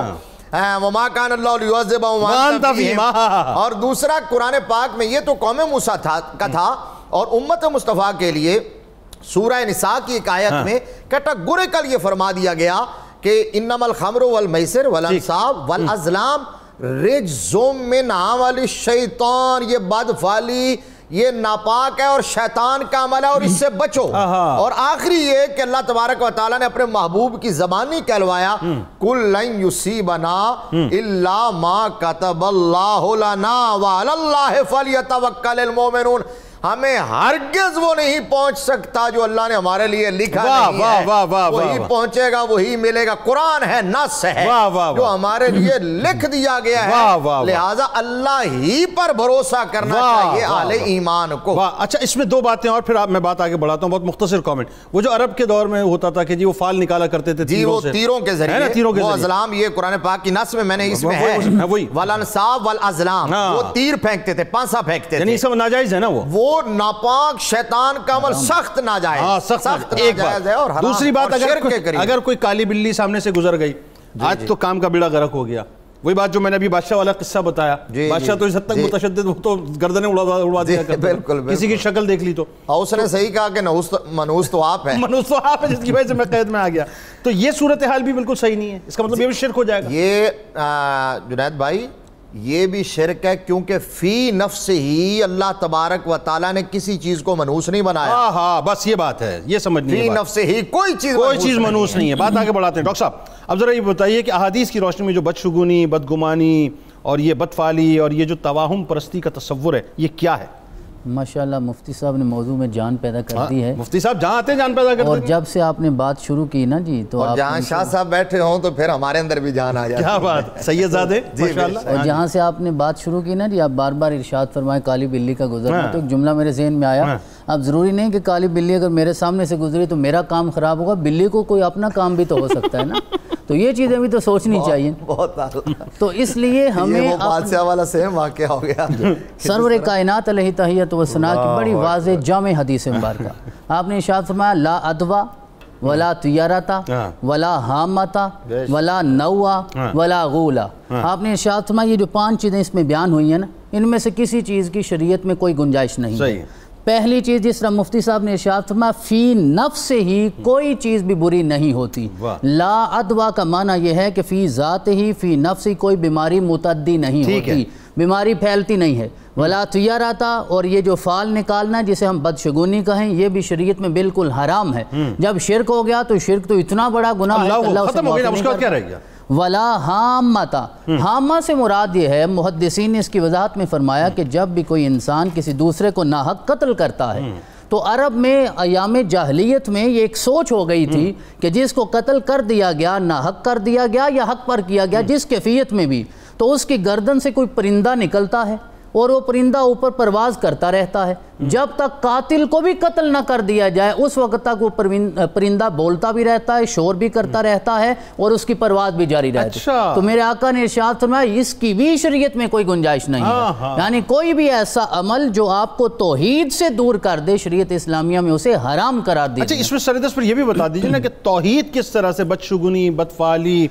وَمَا كَانَ اللَّهُ لِيُعَذِّبَهُمْ وَأَنْتَ فِيهِمْ. اور دوسرا قرآن پاک میں یہ تو قوم موسیٰ کا تھا, اور امت مصطفیٰ کے لیے سورہ نساء کی ایک آیت میں کیٹاگوریکل یہ فرما دیا گیا کہ انما الخمر والمیسر والانصاب والازلام رجز من عمل الشیطان, یہ بدفعلی یہ ناپاک ہے اور شیطان کا عمل ہے اور اس سے بچو. اور آخری یہ کہ اللہ تبارک و تعالیٰ نے اپنے محبوب کی زبانی کہلوایا قُل لَن يُصِيبَنَا إِلَّا مَا كَتَبَ اللَّهُ لَنَا وَعَلَى اللَّهِ فَلْيَتَوَكَّلِ الْمُؤْمِنُونَ. ہمیں ہرگز وہ نہیں پہنچ سکتا جو اللہ نے ہمارے لیے لکھا نہیں ہے, وہی پہنچے گا, وہی ملے گا. قرآن ہے, نص ہے جو ہمارے لیے لکھ دیا گیا ہے, لہٰذا اللہ ہی پر بھروسہ کرنا چاہیے اہل ایمان کو. اچھا اس میں 2 باتیں اور پھر میں بات آگے بڑھاتا ہوں, بہت مختصر کامنٹ. وہ جو عرب کے دور میں ہوتا تھا کہ جی وہ فال نکالا کرتے تھے, جی وہ تیروں کے ذریعے, وہ ازلام, یہ قرآن پاک کی نص میں نے اس میں ہے والانصاب والازلام, وہ تیر پھینکتے تھے, پانسا پھینکتے تھے, یعنی سب ناجائز ہے نا, وہ ناپاک شیطان کا عمل سخت ناجائز, سخت ناجائز ہے اور حرام. دوسری بات, اگر کوئی کالی بلی سامنے سے گزر گئی, آج تو کام کا بیڑا غرق ہو گیا. وہی بات جو میں نے ابھی بادشاہ والا قصہ بتایا, بادشاہ تو اس حد تک متشدد, وہ تو گردنیں اڑوا دیا کرتا, کسی کی شکل دیکھ لی تو. اس نے صحیح کہا کہ منحوس تو آپ ہیں, منحوس تو آپ ہیں, جس کی وجہ سے میں قید میں آ گیا. تو یہ صورتحال بھی بالکل صحیح نہیں ہے, اس کا مطلب یہ بھی شرک ہو جائے گا. یہ جنید بھائی یہ بھی شرک ہے، کیونکہ فی نفس ہی اللہ تبارک و تعالیٰ نے کسی چیز کو منحوس نہیں بنایا. ہاں بس یہ بات ہے، یہ سمجھنی ہے. فی نفس ہی کوئی چیز منحوس نہیں ہے. بات آگے بڑھاتے ہیں. ڈاکٹر صاحب اب ذرا یہ بتائیے کہ احادیث کی روشنی میں جو بدشگونی، بدگمانی اور یہ بدفعلی اور یہ جو توہم پرستی کا تصور ہے، یہ کیا ہے؟ ماشاءاللہ مفتی صاحب نے موضوع میں جان پیدا کر دی ہے. مفتی صاحب جہاں آتے ہیں جان پیدا کرتے ہیں. اور جب سے آپ نے بات شروع کی نا جی تو اور جہاں شاہ صاحب بیٹھے ہوں تو پھر ہمارے اندر بھی جان آ جاتی ہے. کیا بات، سید زادے ماشاءاللہ. اور جہاں سے آپ نے بات شروع کی نا جی، آپ بار بار ارشاد فرمائے کالی بلی کا گزرنا، تو ایک جملہ میرے ذہن میں آیا. اب ضروری نہیں کہ کالی بلی اگر میرے سامنے سے گزری تو میرا کام خراب ہوگا، بلی کو کوئی اپنا کام بھی تو ہو سکتا ہے نا. تو یہ چیزیں بھی تو سوچنی چاہیے. تو اس لیے ہمیں وہ بادشاہ والا سیم واقعہ ہو گیا. سرور کائنات علیہ تحیت و ثنا کی بڑی واضح جامع حدیث مبارکہ. آپ نے ارشاد فرمایا لا ادوا ولا طیارتا ولا حامتا ولا نوا ولا غولا. آپ نے ارشاد فرمایا یہ جو 5 چیزیں اس میں بیان ہوئی ہیں نا، ان میں سے کسی چیز کی شریعت میں کوئی گنجائش نہیں ہے. پہلی چیز جس طرح مفتی صاحب نے ارشاد فرمایا فی نفس سے ہی کوئی چیز بھی بری نہیں ہوتی. لا ادوا کا معنی یہ ہے کہ فی ذات ہی، فی نفس ہی کوئی بیماری متعدی نہیں ہوتی، بیماری پھیلتی نہیں ہے. ولا طیارتا، اور یہ جو فال نکالنا جسے ہم بدشگونی کہیں، یہ بھی شریعت میں بالکل حرام ہے. جب شرک ہو گیا تو شرک تو اتنا بڑا گناہ ہے اللہ ختم ہو گیا، اس کا کیا رہ گیا. ولا حامتا، حامہ سے مراد یہ ہے، محدثین نے اس کی وضاحت میں فرمایا کہ جب بھی کوئی انسان کسی دوسرے کو ناحق قتل کرتا ہے تو عرب میں ایام جاہلیت میں یہ ایک سوچ ہو گئی تھی کہ جس کو قتل کر دیا گیا، ناحق کر دیا گیا یا حق پر کیا گیا جس کیفیت میں بھی، تو اس کی گردن سے کوئی پرندہ نکلتا ہے اور وہ پرندہ اوپر پرواز کرتا رہتا ہے جب تک قاتل کو بھی قتل نہ کر دیا جائے. اس وقت تک وہ پرندہ بولتا بھی رہتا ہے، شور بھی کرتا رہتا ہے اور اس کی پرواز بھی جاری رہتی ہے. تو میرے آقا نے ارشاد فرمایا اس کی بھی شریعت میں کوئی گنجائش نہیں ہے. یعنی کوئی بھی ایسا عمل جو آپ کو توحید سے دور کر دے، شریعت اسلامیہ میں اسے حرام قرار دی. اچھا اس میں سردست پر یہ بھی بتا دیجیے نا کہ توحید کس طرح سے بدشگونی، بدفعلی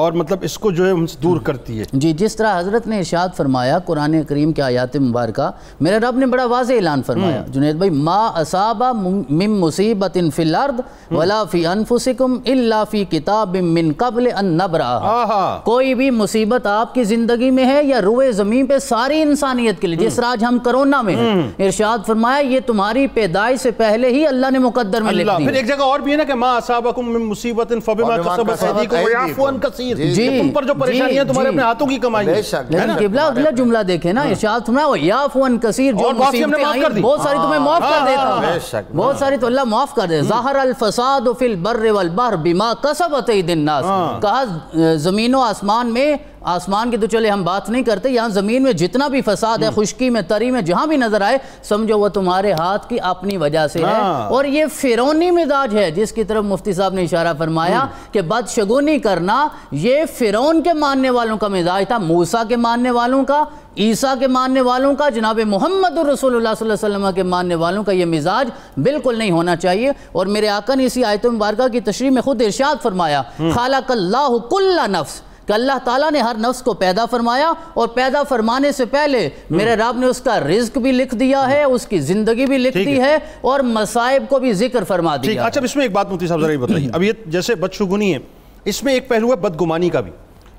اور مطلب اس کو جو ہے ہم سے دور کرتی ہے. جی جس طرح حضرت نے ارشاد فرمایا قرآن کریم کے آیات مبارکہ، میرے رب نے بڑا واضح اعلان فرمایا جنید بھائی، ما اصاب من مصیبت فی الارض ولا فی انفسکم الا فی کتاب من قبل ان نبرأہا. کوئی بھی مصیبت آپ کی زندگی میں ہے یا روئے زمین پہ ساری انسانیت کے لیے، جس طرح آج ہم کرونا میں ہیں، ارشاد فرمایا یہ تمہاری پیدائش سے پہلے ہی اللہ نے مقدر میں لکھ دی. پھر ایک جگہ اور بھی ہے نا کہ ما اصابکم من مصیبت فبما کسبت ایدیکم ویعفو عن کثیر. جی تم پر جو پریشانیاں تمہارے اپنے ہاتھوں کی کمائی ہے. لیکن قبلہ اگلا جملہ دیکھیں نا، ارشاد فرمایا یعفو عن کثیر، جو مصیبتیں آئیں بہت ساری تمہیں معاف کر دیتا ہوں، بہت ساری تو اللہ معاف کر دے. ظاہر الفساد فی البر والبحر بما کسبت ایدی الناس. کہا زمین و آسمان میں، آسمان کی تو چلے ہم بات نہیں کرتے، یہاں زمین میں جتنا بھی فساد ہے، خشکی میں، تری میں، جہاں بھی نظر آئے سمجھو وہ تمہارے ہاتھ کی اپنی وجہ سے ہے. اور یہ فرعونی مزاج ہے جس کی طرف مفتی صاحب نے اشارہ فرمایا کہ بدشگونی کرنا یہ فرعون کے ماننے والوں کا مزاج تھا، موسیٰ کے ماننے والوں کا، عیسیٰ کے ماننے والوں کا، جناب محمد رسول اللہ صلی اللہ علیہ وسلم کے ماننے والوں کا یہ مزاج بالکل نہیں ہونا چاہیے. اور میرے آقا نے اسی آیت مبارکہ کی تشریح میں خود ارشاد فرمایا خالق اللہ کل نفس، کہ اللہ تعالیٰ نے ہر نفس کو پیدا فرمایا اور پیدا فرمانے سے پہلے میرے رب نے اس کا رزق بھی لکھ دیا ہے، اس کی زندگی بھی لکھ دی ہے اور مصائب کو بھی ذکر فرما دیا. اچھا اس میں ایک بات مفتی صاحب ذرا یہ بتائیے، اب یہ جیسے بدشگونی ہے اس میں ایک پہلو ہے بدگمانی کا بھی.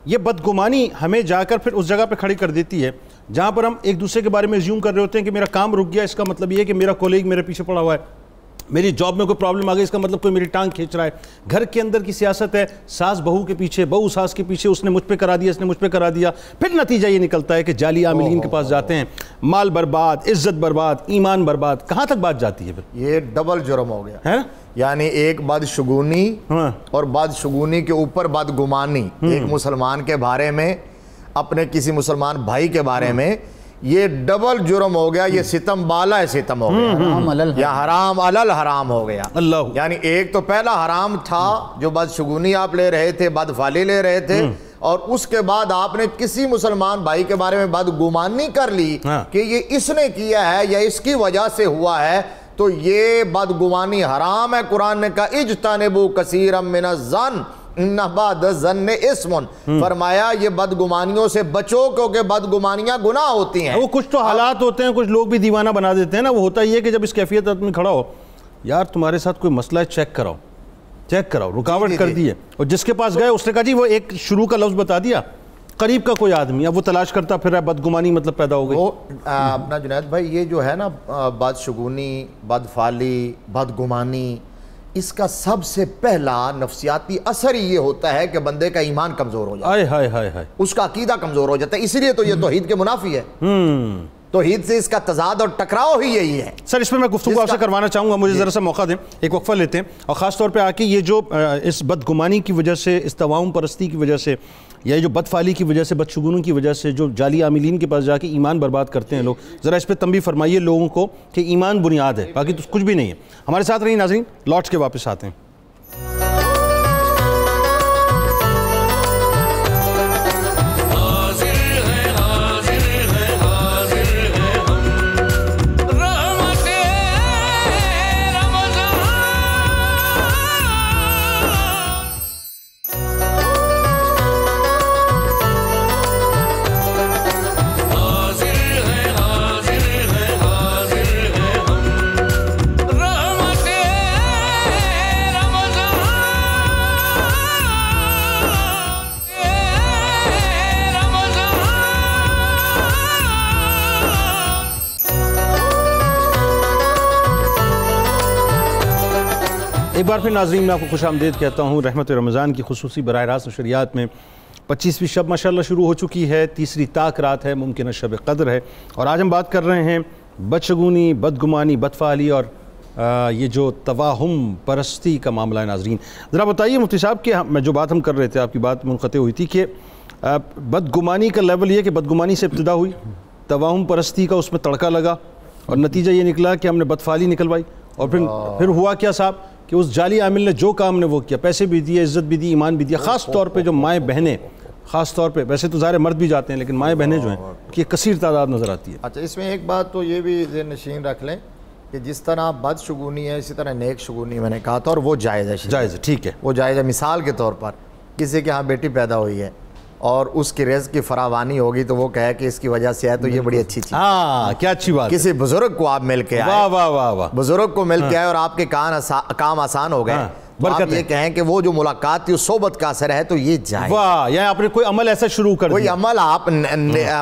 یہ بدگمانی ہمیں جا کر پھر اس جگہ پہ کھڑی کر دیتی ہے جہاں پر ہم ایک دوسرے کے بارے میں زیوم کر رہے ہوتے ہیں کہ میرا کام رک گیا، اس کا مطلب یہ ہے کہ میرا کولیگ میرے پیچھے پڑا ہوا ہے، میری جاب میں کوئی پرابلم آ گئی، اس کا مطلب کوئی میری ٹانگ کھینچ رہا ہے. گھر کے اندر کی سیاست ہے، ساس بہو کے پیچھے، بہو ساس کے پیچھے، اس نے مجھ پہ کرا دیا، اس نے مجھ پہ کرا دیا. پھر نتیجہ یہ نکلتا ہے کہ جعلی عاملین کے پاس جاتے ہیں، مال برباد، عزت برباد، ایمان برباد. کہاں تک بات جاتی ہے پھر؟ یہ ڈبل جرم ہو گیا ہے. یعنی ایک بدشگونی اور بدشگونی کے اوپر بدگمانی، ایک مسلمان کے بارے میں، اپنے کسی مسلمان بھائی کے بارے میں، یہ ڈبل جرم ہو گیا. یہ ستم بالا ہے، ستم ہو گیا، یا حرام علل حرام ہو گیا. یعنی ایک تو پہلا حرام تھا جو بدشگونی آپ لے رہے تھے، بدفعلی لے رہے تھے، اور اس کے بعد آپ نے کسی مسلمان بھائی کے بارے میں بدگمانی کر لی کہ یہ اس نے کیا ہے یا اس کی وجہ سے ہوا ہے، تو یہ بدگمانی حرام ہے. قرآن نے کہا اجتنبوا کثیرا من الظن ان بعض الظن اسم، فرمایا یہ بدگمانیوں سے بچو کیونکہ بدگمانیاں گناہ ہوتی ہیں. وہ کچھ تو حالات ہوتے ہیں، کچھ لوگ بھی دیوانہ بنا دیتے ہیں نا. وہ ہوتا یہ کہ جب اس کیفیت میں کھڑا ہو، یار تمہارے ساتھ کوئی مسئلہ ہے، چیک کراؤ، رکاوٹ کر دی ہے، اور جس کے پاس گئے اس نے کہا جی وہ ایک شروع کا لفظ بتا دیا قریب کا کوئی آدمی اب وہ تلاش کرتا پھر بدگمانی مطلب پیدا ہو گئی. وہ اپنا جنید بھائی یہ جو ہے نا بدشگونی، بدفعالی، بدگمانی، اس کا سب سے پہلا نفسیاتی اثر ہی یہ ہوتا ہے کہ بندے کا ایمان کمزور ہو جاتا ہے، اس کا عقیدہ کمزور ہو جاتا ہے. اسی لیے تو یہ توحید کے منافی ہے. توحید سے اس کا تضاد اور ٹکراؤ ہی یہی ہے. سر اس میں میں گفتگو آپ سے کروانا چاہوں گا، مجھے ذرا سا موقع دیں، ایک وقفہ لیتے ہیں. اور خاص طور پہ آ کے یہ جو اس بدگمانی کی وجہ سے، اس تواہم پرستی کی وجہ سے، یا جو بدفعالی کی وجہ سے، بدشگونوں کی وجہ سے جو جعلی عاملین کے پاس جا کے ایمان برباد کرتے ہیں لوگ، ذرا اس پہ تنبیہ فرمائیے لوگوں کو کہ ایمان بنیاد ہے، باقی تو کچھ بھی نہیں ہے. ہمارے ساتھ رہی ناظرین، لوٹ کے واپس آتے ہیں. ایک بار پھر ناظرین میں آپ کو خوش آمدید کہتا ہوں. رحمت رمضان کی خصوصی براہ راست نشریات میں 25ویں شب ماشاءاللہ شروع ہو چکی ہے. تیسری طاق رات ہے، ممکنہ شب قدر ہے، اور آج ہم بات کر رہے ہیں بدشگونی، بدگمانی، بدفعالی اور یہ جو تواہم پرستی کا معاملہ ہے. ناظرین ذرا بتائیے مفتی صاحب کہ میں جو بات ہم کر رہے تھے، آپ کی بات منقطع ہوئی تھی کہ بدگمانی کا لیول یہ کہ بدگمانی سے ابتدا ہوئی، تواہم پرستی کا اس میں تڑکا لگا، اور نتیجہ یہ نکلا کہ ہم نے بدفعالی نکلوائی. اور پھر ہوا کیا صاحب کہ اس جعلی عامل نے جو کام نے وہ کیا، پیسے بھی دیے، عزت بھی دی، ایمان بھی دیا. خاص طور پہ جو مائیں بہنیں، خاص طور پہ ویسے تو ظاہر مرد بھی جاتے ہیں لیکن مائیں بہنیں جو ہیں کی کثیر تعداد نظر آتی ہے. اچھا اس میں ایک بات تو یہ بھی ذہن نشین رکھ لیں کہ جس طرح بدشگونی ہے اسی طرح نیک شگونی میں نے کہا تھا، اور وہ جائز ہے. جائز ہے، ٹھیک ہے، وہ جائز ہے. مثال کے طور پر کسی کے ہاں بیٹی پیدا ہوئی ہے اور اس کی رزق کی فراوانی ہوگی تو وہ کہے کہ اس کی وجہ سے ہے، تو یہ بڑی اچھی چیز. ہاں کیا اچھی بات. کسی بزرگ کو آپ مل کے آئے، واہ واہ واہ واہ، بزرگ کو مل کے آئے اور آپ کے کام آسان ہو گئے، آپ یہ کہیں کہ وہ جو ملاقات تھی اس صحبت کا اثر ہے، تو یہ جائز. واہ، یعنی آپ نے کوئی عمل ایسا شروع کر دیا، کوئی عمل آپ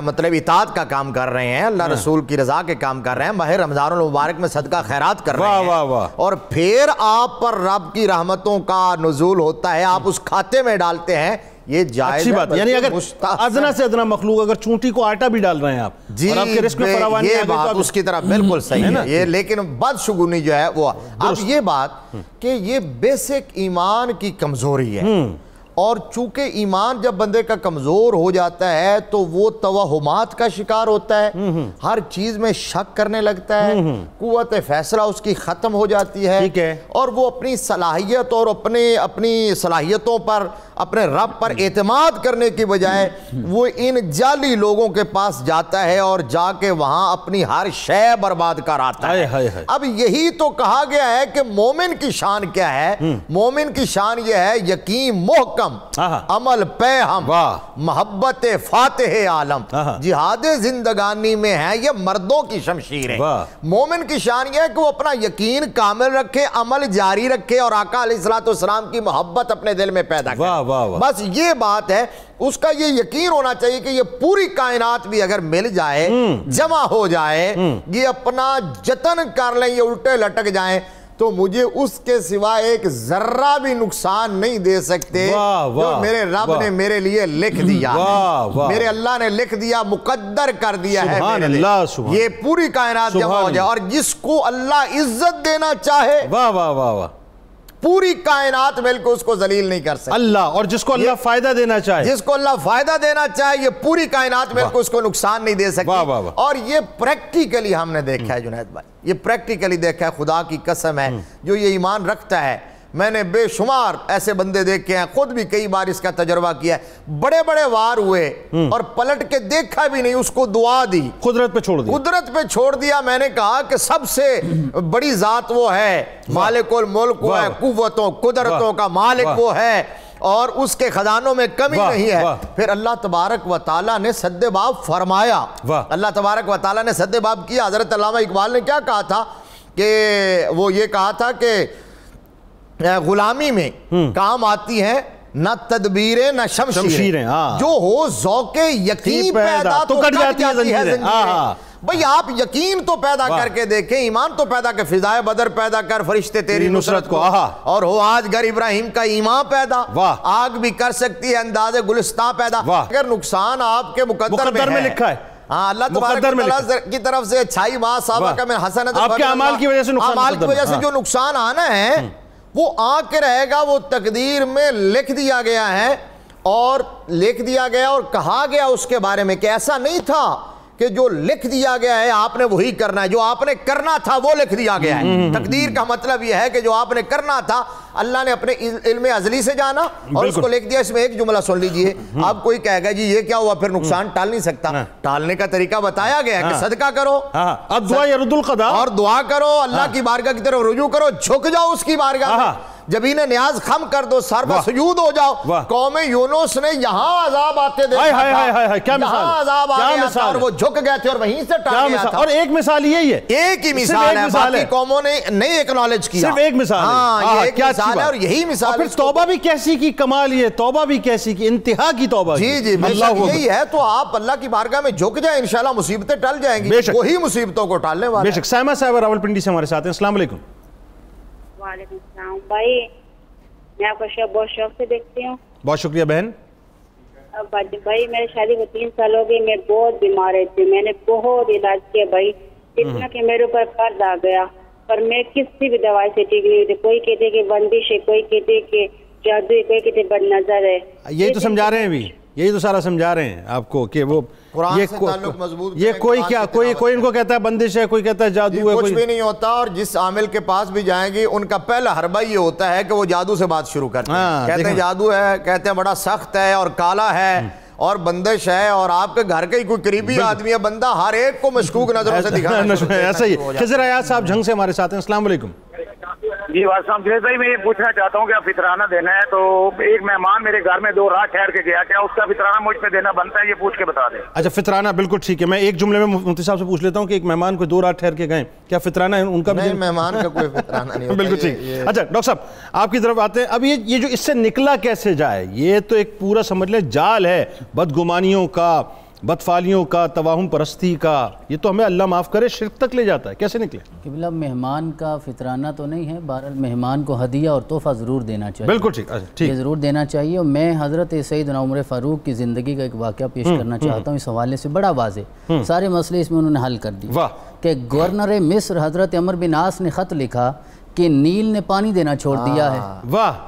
مطلب اطاعت کا کام کر رہے ہیں، اللہ رسول کی رضا کے کام کر رہے ہیں، ماہ رمضان المبارک میں صدقہ خیرات کر رہے ہیں، واہ واہ، اور پھر آپ پر رب کی رحمتوں کا نزول ہوتا ہے، آپ اس کھاتے میں ڈالتے ہیں، یہ جائز اچھی بات. یعنی اگر ادنا سے ادنا مخلوق، اگر چونٹی کو آٹا بھی ڈال رہے ہیں آپ، جی اور آپ کے رزق میں فراوانی یہ بات اس کی طرح بالکل صحیح ہے یہ. لیکن بدشگونی جو ہے وہ اب یہ بات کہ یہ بیسک ایمان کی کمزوری ہے، اور چونکہ ایمان جب بندے کا کمزور ہو جاتا ہے تو وہ توہمات کا شکار ہوتا ہے، ہر چیز میں شک کرنے لگتا ہے، قوت فیصلہ اس کی ختم ہو جاتی ہے، اور وہ اپنی صلاحیت اور اپنی صلاحیتوں پر، اپنے رب پر اعتماد کرنے کی بجائے وہ ان جعلی لوگوں کے پاس جاتا ہے اور جا کے وہاں اپنی ہر شے برباد کر آتا ہے. اب یہی تو کہا گیا ہے کہ مومن کی شان کیا ہے. مومن کی شان یہ ہے یقین محکم، عمل پہ ہم، محبت فاتح عالم. جہاد زندگانی میں ہے یہ مردوں کی شمشیر ہے. مومن کی شان یہ ہے کہ وہ اپنا یقین کامل رکھے، عمل جاری رکھے، اور آقا علیہ السلام کی محبت اپنے دل میں پیدا کرے. بس یہ بات ہے. اس کا یہ یقین ہونا چاہیے کہ یہ پوری کائنات بھی اگر مل جائے، جمع ہو جائے، یہ اپنا جتن کر لیں، یہ الٹے لٹک جائیں، تو مجھے اس کے سوا ایک ذرہ بھی نقصان نہیں دے سکتے جو میرے رب نے میرے لیے لکھ دیا ہے، میرے اللہ نے لکھ دیا، مقدر کر دیا ہے میرے لیے. یہ پوری کائنات جمع ہو جائے، اور جس کو اللہ عزت دینا چاہے، واہ واہ واہ واہ، پوری کائنات مل کے اس کو ذلیل نہیں کر سکتے. اللہ، اور جس کو اللہ فائدہ دینا چاہے، جس کو اللہ فائدہ دینا چاہے، یہ پوری کائنات مل کے اس کو نقصان نہیں دے سکتی. اور یہ پریکٹیکلی ہم نے دیکھا ہے جنید بھائی، یہ پریکٹیکلی دیکھا ہے. خدا کی قسم ہے جو یہ ایمان رکھتا ہے، میں نے بے شمار ایسے بندے دیکھے ہیں، خود بھی کئی بار اس کا تجربہ کیا ہے. بڑے بڑے وار ہوئے اور پلٹ کے دیکھا بھی نہیں، اس کو دعا دی، قدرت پہ چھوڑ دیا، قدرت پہ چھوڑ دیا. میں نے کہا کہ سب سے بڑی ذات وہ ہے، مالک الملک وہ ہے، قوتوں قدرتوں کا مالک وہ ہے، اور اس کے خزانوں میں کمی نہیں ہے. پھر اللہ تبارک و تعالیٰ نے سد باب فرمایا، اللہ تبارک و تعالیٰ نے سد باب کیا. حضرت علامہ اقبال نے کیا کہا تھا کہ وہ یہ کہا تھا کہ غلامی میں کام آتی ہیں نہ تدبیریں نہ شمشیریں، جو ہو ذوق یقین پیدا تو کٹ جاتی ہے زنجیریں۔ بھئی آپ یقین تو پیدا کر کے دیکھیں، ایمان تو پیدا کر، فضائے بدر پیدا کر فرشتے تیری نصرت کو، اور ہو آج گر ابراہیم کا ایمان پیدا، آگ بھی کر سکتی ہے انداز گلستان پیدا۔ اگر نقصان آپ کے مقدر میں لکھا ہے، اللہ تبارک کی طرف سے اچھائی ما صحابہ کا میں حسنت، آپ کے اعمال کی وجہ سے جو نقصان آنا ہے وہ آ کے رہے گا، وہ تقدیر میں لکھ دیا گیا ہے، اور لکھ دیا گیا اور کہا گیا اس کے بارے میں کہ ایسا نہیں تھا کہ جو لکھ دیا گیا ہے آپ نے وہی کرنا ہے، جو آپ نے کرنا تھا وہ لکھ دیا گیا ہے۔ تقدیر کا مطلب یہ ہے کہ جو آپ نے کرنا تھا اللہ نے اپنے علم ازلی سے جانا اور اس کو لکھ دیا۔ اس میں ایک جملہ سن لیجئے، اب کوئی کہے گا جی یہ کیا ہوا، پھر نقصان ٹال نہیں سکتا، ٹالنے کا طریقہ بتایا گیا ہے کہ صدقہ کرو اور دعا کرو، اللہ کی بارگاہ کی طرف رجوع کرو، جھک جاؤ اس کی بارگاہ میں، جبین نیاز خم کر دو، سر پہ سجود ہو جاؤ۔ قوم یونس نے یہاں عذاب آتے دیکھا تھا، یہاں عذاب آیا تھا اور وہ جھک گئے تھے اور وہیں سے ٹل گیا تھا۔ اور ایک مثال یہی ہے، ایک ہی مثال ہے، باقی قوموں نے نہیں ایکنالج کیا، صرف ایک مثال ہے، ہاں یہ مثال ہے اور یہی مثال ہے۔ اور پھر توبہ بھی کیسی کی کمال، یہ توبہ بھی کیسی کی انتہا کی توبہ، جی جی یہی ہے۔ تو آپ اللہ کی بارگاہ میں جھک جائیں، انشاءاللہ مصیبتیں ٹل جائیں گی، وہی مصیبتوں کو ٹالنے والا ہے۔ بے شک۔ سائمہ صاحب راولپنڈی سے ہمارے ساتھ ہیں، السلام علیکم۔ وعلیکم السلام بھائی، میں آپ کو بہت شوق سے دیکھتی ہوں۔ بہت شکریہ بہن۔ بھائی میری شادی کو 3 سال ہو گئے، میں بہت بیمار تھی، میں نے بہت علاج کیا بھائی، اتنا کہ میرے اوپر قرض آ گیا، پر میں کسی بھی دوائی سے ٹھیک نہیں ہوئی۔ کوئی کہتے کہ بندش ہے، کوئی کہتے کہ جادو ہے، کوئی کہتے بد نظر ہے۔ یہی تو سمجھا رہے ہیں ابھی، یہی تو سارا سمجھا رہے ہیں آپ کو کہ وہ یہ کوئی کیا، کوئی ان کو کہتا ہے بندش ہے، کوئی کہتا ہے جادو ہے، کچھ بھی نہیں ہوتا۔ اور جس عامل کے پاس بھی جائیں گے ان کا پہلا حربہ یہ ہوتا ہے کہ وہ جادو سے بات شروع کرتے ہیں، کہتے ہیں جادو ہے، کہتے ہیں بڑا سخت ہے اور کالا ہے اور بندش ہے، اور آپ کے گھر کا ہی کوئی قریبی آدمی ہے بندہ، ہر ایک کو مشکوک نظروں سے دکھانا شروع کرتا ہے۔ ایسا ہی خضر ایاز صاحب جھنگ سے ہمارے ساتھ ہیں، السلام علیکم۔ جی واسطہ جنید بھائی، میں یہ پوچھنا چاہتا ہوں کہ آپ فطرانہ دینا ہے تو ایک مہمان میرے گھر میں 2 رات ٹھہر کے گیا، کیا اس کا فطرانہ مجھ پہ دینا بنتا ہے؟ یہ پوچھ کے بتا دیں۔ اچھا فطرانہ، بالکل ٹھیک ہے، میں ایک جملے میں مفتی صاحب سے پوچھ لیتا ہوں کہ ایک مہمان کو 2 رات ٹھہر کے گئے، کیا فطرانہ ہے ان کا بھی؟ نہیں، مہمان کا کوئی فطرانہ نہیں ہوتا۔ بالکل ٹھیک۔ اچھا ڈاکٹر صاحب آپ کی طرف آتے ہیں، اب یہ جو اس سے نکلا کیسے جائے، یہ تو ایک پورا سمجھ لیں جال ہے بدگمانیوں کا، بدفعالیوں کا، توہم پرستی کا، یہ تو ہمیں اللہ معاف کرے شرک تک لے جاتا ہے، کیسے نکلے؟ قبلہ مہمان کا فطرانہ تو نہیں ہے، بہرحال مہمان کو ہدیہ اور تحفہ ضرور دینا چاہیے۔ بالکل ٹھیک، یہ ضرور دینا چاہیے۔ اور میں حضرت سیدنا عمر فاروق کی زندگی کا ایک واقعہ پیش کرنا چاہتا ہوں، اس حوالے سے بڑا واضح، سارے مسئلے اس میں انہوں نے حل کر دیے کہ گورنر مصر حضرت عمر بن عاص نے خط لکھا کہ نیل نے پانی دینا چھوڑ دیا ہے،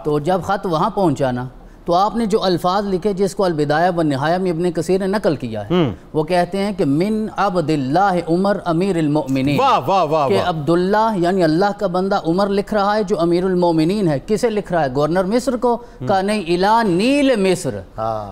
تو جب خط وہاں پہنچانا تو آپ نے جو الفاظ لکھے جس کو البدایہ والنہایہ میں ابن کثیر نے نقل کیا ہے، وہ کہتے ہیں کہ من عبداللہ عمر امیر المؤمنین، کہ عبداللہ یعنی اللہ کا بندہ عمر لکھ رہا ہے جو امیر المؤمنین ہے۔ کسے لکھ رہا ہے؟ گورنر مصر کو؟ کہا نہیں، الا نیل مصر،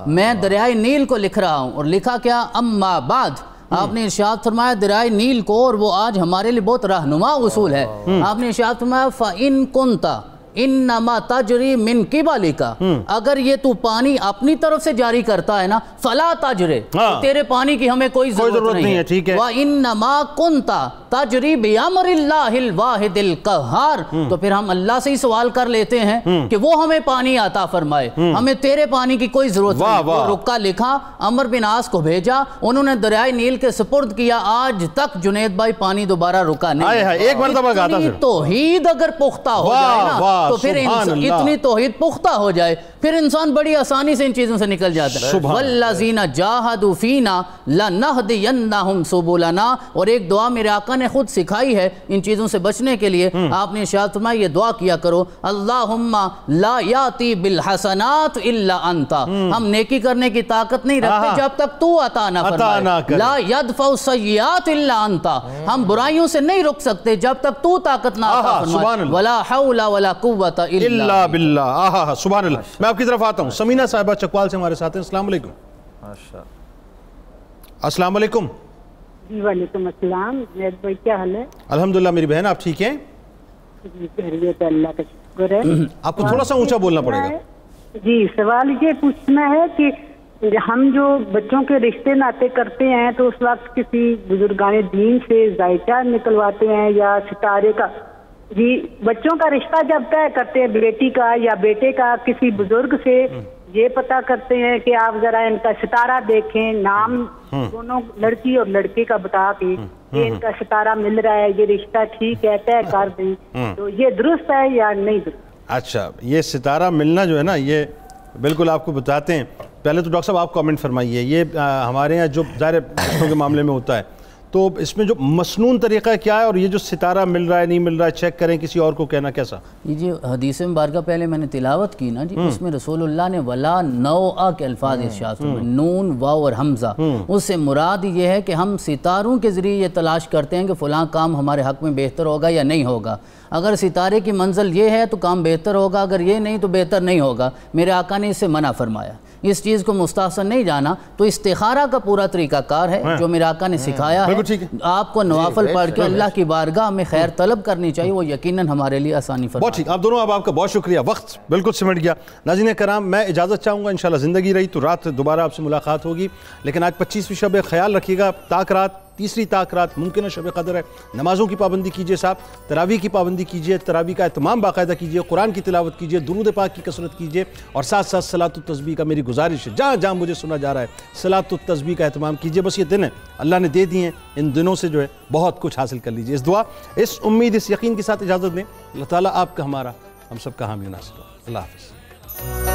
میں دریائے نیل کو لکھ رہا ہوں۔ اور لکھا کیا؟ اما بعد، آپ نے ارشاد فرمایا دریائے نیل کو، اور وہ آج ہمارے لیے بہت رہنما اصول ہے، آپ نے ارشاد فرمایا فَإِن كُنْتَ انما تجری من قبلک، اگر یہ تو پانی اپنی طرف سے جاری کرتا ہے نا فلا تجرے، تیرے پانی کی ہمیں کوئی ضرورت نہیں ہے، ٹھیک ہے۔ وانما کنت تجری بامر اللہ الواحد القہار، تو پھر ہم اللہ سے ہی سوال کر لیتے ہیں کہ وہ ہمیں پانی عطا فرمائے، ہمیں تیرے پانی کی کوئی ضرورت نہیں۔ وہ رکا لکھا، عمر بن عاص کو بھیجا، انہوں نے دریائے نیل کے سپرد کیا، آج تک جنید بھائی پانی دوبارہ رکا نہیں۔ ایک مرتبہ گاتا پھر توحید اگر پختہ ہو جائے نا تو پھر اتنی توحید پختہ ہو جائے پھر انسان بڑی آسانی سے ان چیزوں سے نکل جاتا ہے۔ والذین جاہدوا فینا لنہدینہم سبلنا، اور ایک دعا میرے آقا نے خود سکھائی ہے ان چیزوں سے بچنے کے لیے، آپ نے ارشاد فرمایا یہ دعا کیا کرو، اللہم لا یاتی بالحسنات الا انت، ہم نیکی کرنے کی طاقت نہیں رکھتے جب تک تو عطا نہ فرمائے، لا یدفع السیئات الا انت، ہم برائیوں سے نہیں رک سکتے جب تک تو طاقت نہ عطا فرمائے، ولا حول ولا قوت الا باللہ۔ سبحان اللہ۔ میں آپ کی طرف آتا ہوں، سمینہ صاحبہ چکوال سے ہمارے ساتھ ہیں، السلام علیکم۔ السلام علیکم۔ جی وعلیکم السلام، نیت بھائی کیا حال ہے؟ الحمدللہ میری بہن، آپ ٹھیک ہیں؟ جی خیریت، اللہ کا شکر ہے۔ آپ کو تھوڑا سا اونچا بولنا پڑے گا۔ جی سوال یہ پوچھنا ہے کہ ہم جو بچوں کے رشتے ناطے کرتے ہیں تو اس وقت کسی بزرگان دین سے ذائچہ نکلواتے ہیں یا ستارے کا جی بچوں کا رشتہ جب طے کرتے ہیں بیٹی کا یا بیٹے کا کسی بزرگ سے یہ پتہ کرتے ہیں کہ آپ ذرا ان کا ستارہ دیکھیں، نام دونوں لڑکی اور لڑکے کا بتا کے کہ ان کا ستارہ مل رہا ہے، یہ رشتہ ٹھیک ہے، طے کر دیں، تو یہ درست ہے یا نہیں درست؟ اچھا، یہ ستارہ ملنا جو ہے نا یہ بالکل آپ کو بتاتے ہیں. پہلے تو ڈاکٹر صاحب آپ کامنٹ فرمائیے. یہ ہمارے یہاں جو ظاہر رشتوں کے معاملے میں ہوتا ہے تو اس میں جو مسنون طریقہ کیا ہے، اور یہ جو ستارہ مل رہا ہے نہیں مل رہا ہے چیک کریں کسی اور کو کہنا کیسا؟ جی حدیث مبارکہ پہلے میں نے تلاوت کی نا جی، اس میں رسول اللہ نے ولا نوع کے الفاظ ارشاد فرمائے، نون واو اور حمزہ. اس سے مراد یہ ہے کہ ہم ستاروں کے ذریعے یہ تلاش کرتے ہیں کہ فلاں کام ہمارے حق میں بہتر ہوگا یا نہیں ہوگا. اگر ستارے کی منزل یہ ہے تو کام بہتر ہوگا، اگر یہ نہیں تو بہتر نہیں ہوگا. میرے آقا نے اس سے منع فرمایا. اس چیز کو مستحسن نہیں جانا تو استخارہ کا پورا طریقہ کار ہے جو میرے آقا نے سکھایا ہے. آپ کو نوافل پڑھ کے اللہ کی بارگاہ میں خیر طلب کرنی چاہیے، وہ یقیناً ہمارے لیے آسانی فرمائے. بہت ٹھیک، آپ دونوں آپ کا بہت شکریہ. وقت بالکل سمٹ گیا. ناظرین کرام، میں اجازت چاہوں گا، انشاءاللہ زندگی رہی تو رات دوبارہ آپ سے ملاقات ہوگی. لیکن آج 25ویں شب، خیال رکھیے گا تاک رات، تیسری تاک رات ممکنہ شب قدر ہے. نمازوں کی پابندی کیجئے صاحب، تراویح کی پابندی کیجئے، تراویح کا اہتمام باقاعدہ کیجئے، قرآن کی تلاوت کیجئے، درود پاک کی کثرت کیجئے، اور ساتھ ساتھ صلاۃ التسبیح کا میری گزارش ہے، جہاں جہاں مجھے سنا جا رہا ہے صلاۃ التسبیح کا اہتمام کیجئے. بس یہ دن ہے اللہ نے دے دیے ہیں، ان دنوں سے جو ہے بہت کچھ حاصل کر لیجئے. اس دعا، اس امید، اس یقین کے ساتھ اجازت دیں. اللہ تعالیٰ آپ کا، ہمارا، ہم سب کا حامی و ناصر ہو. اللہ حافظ.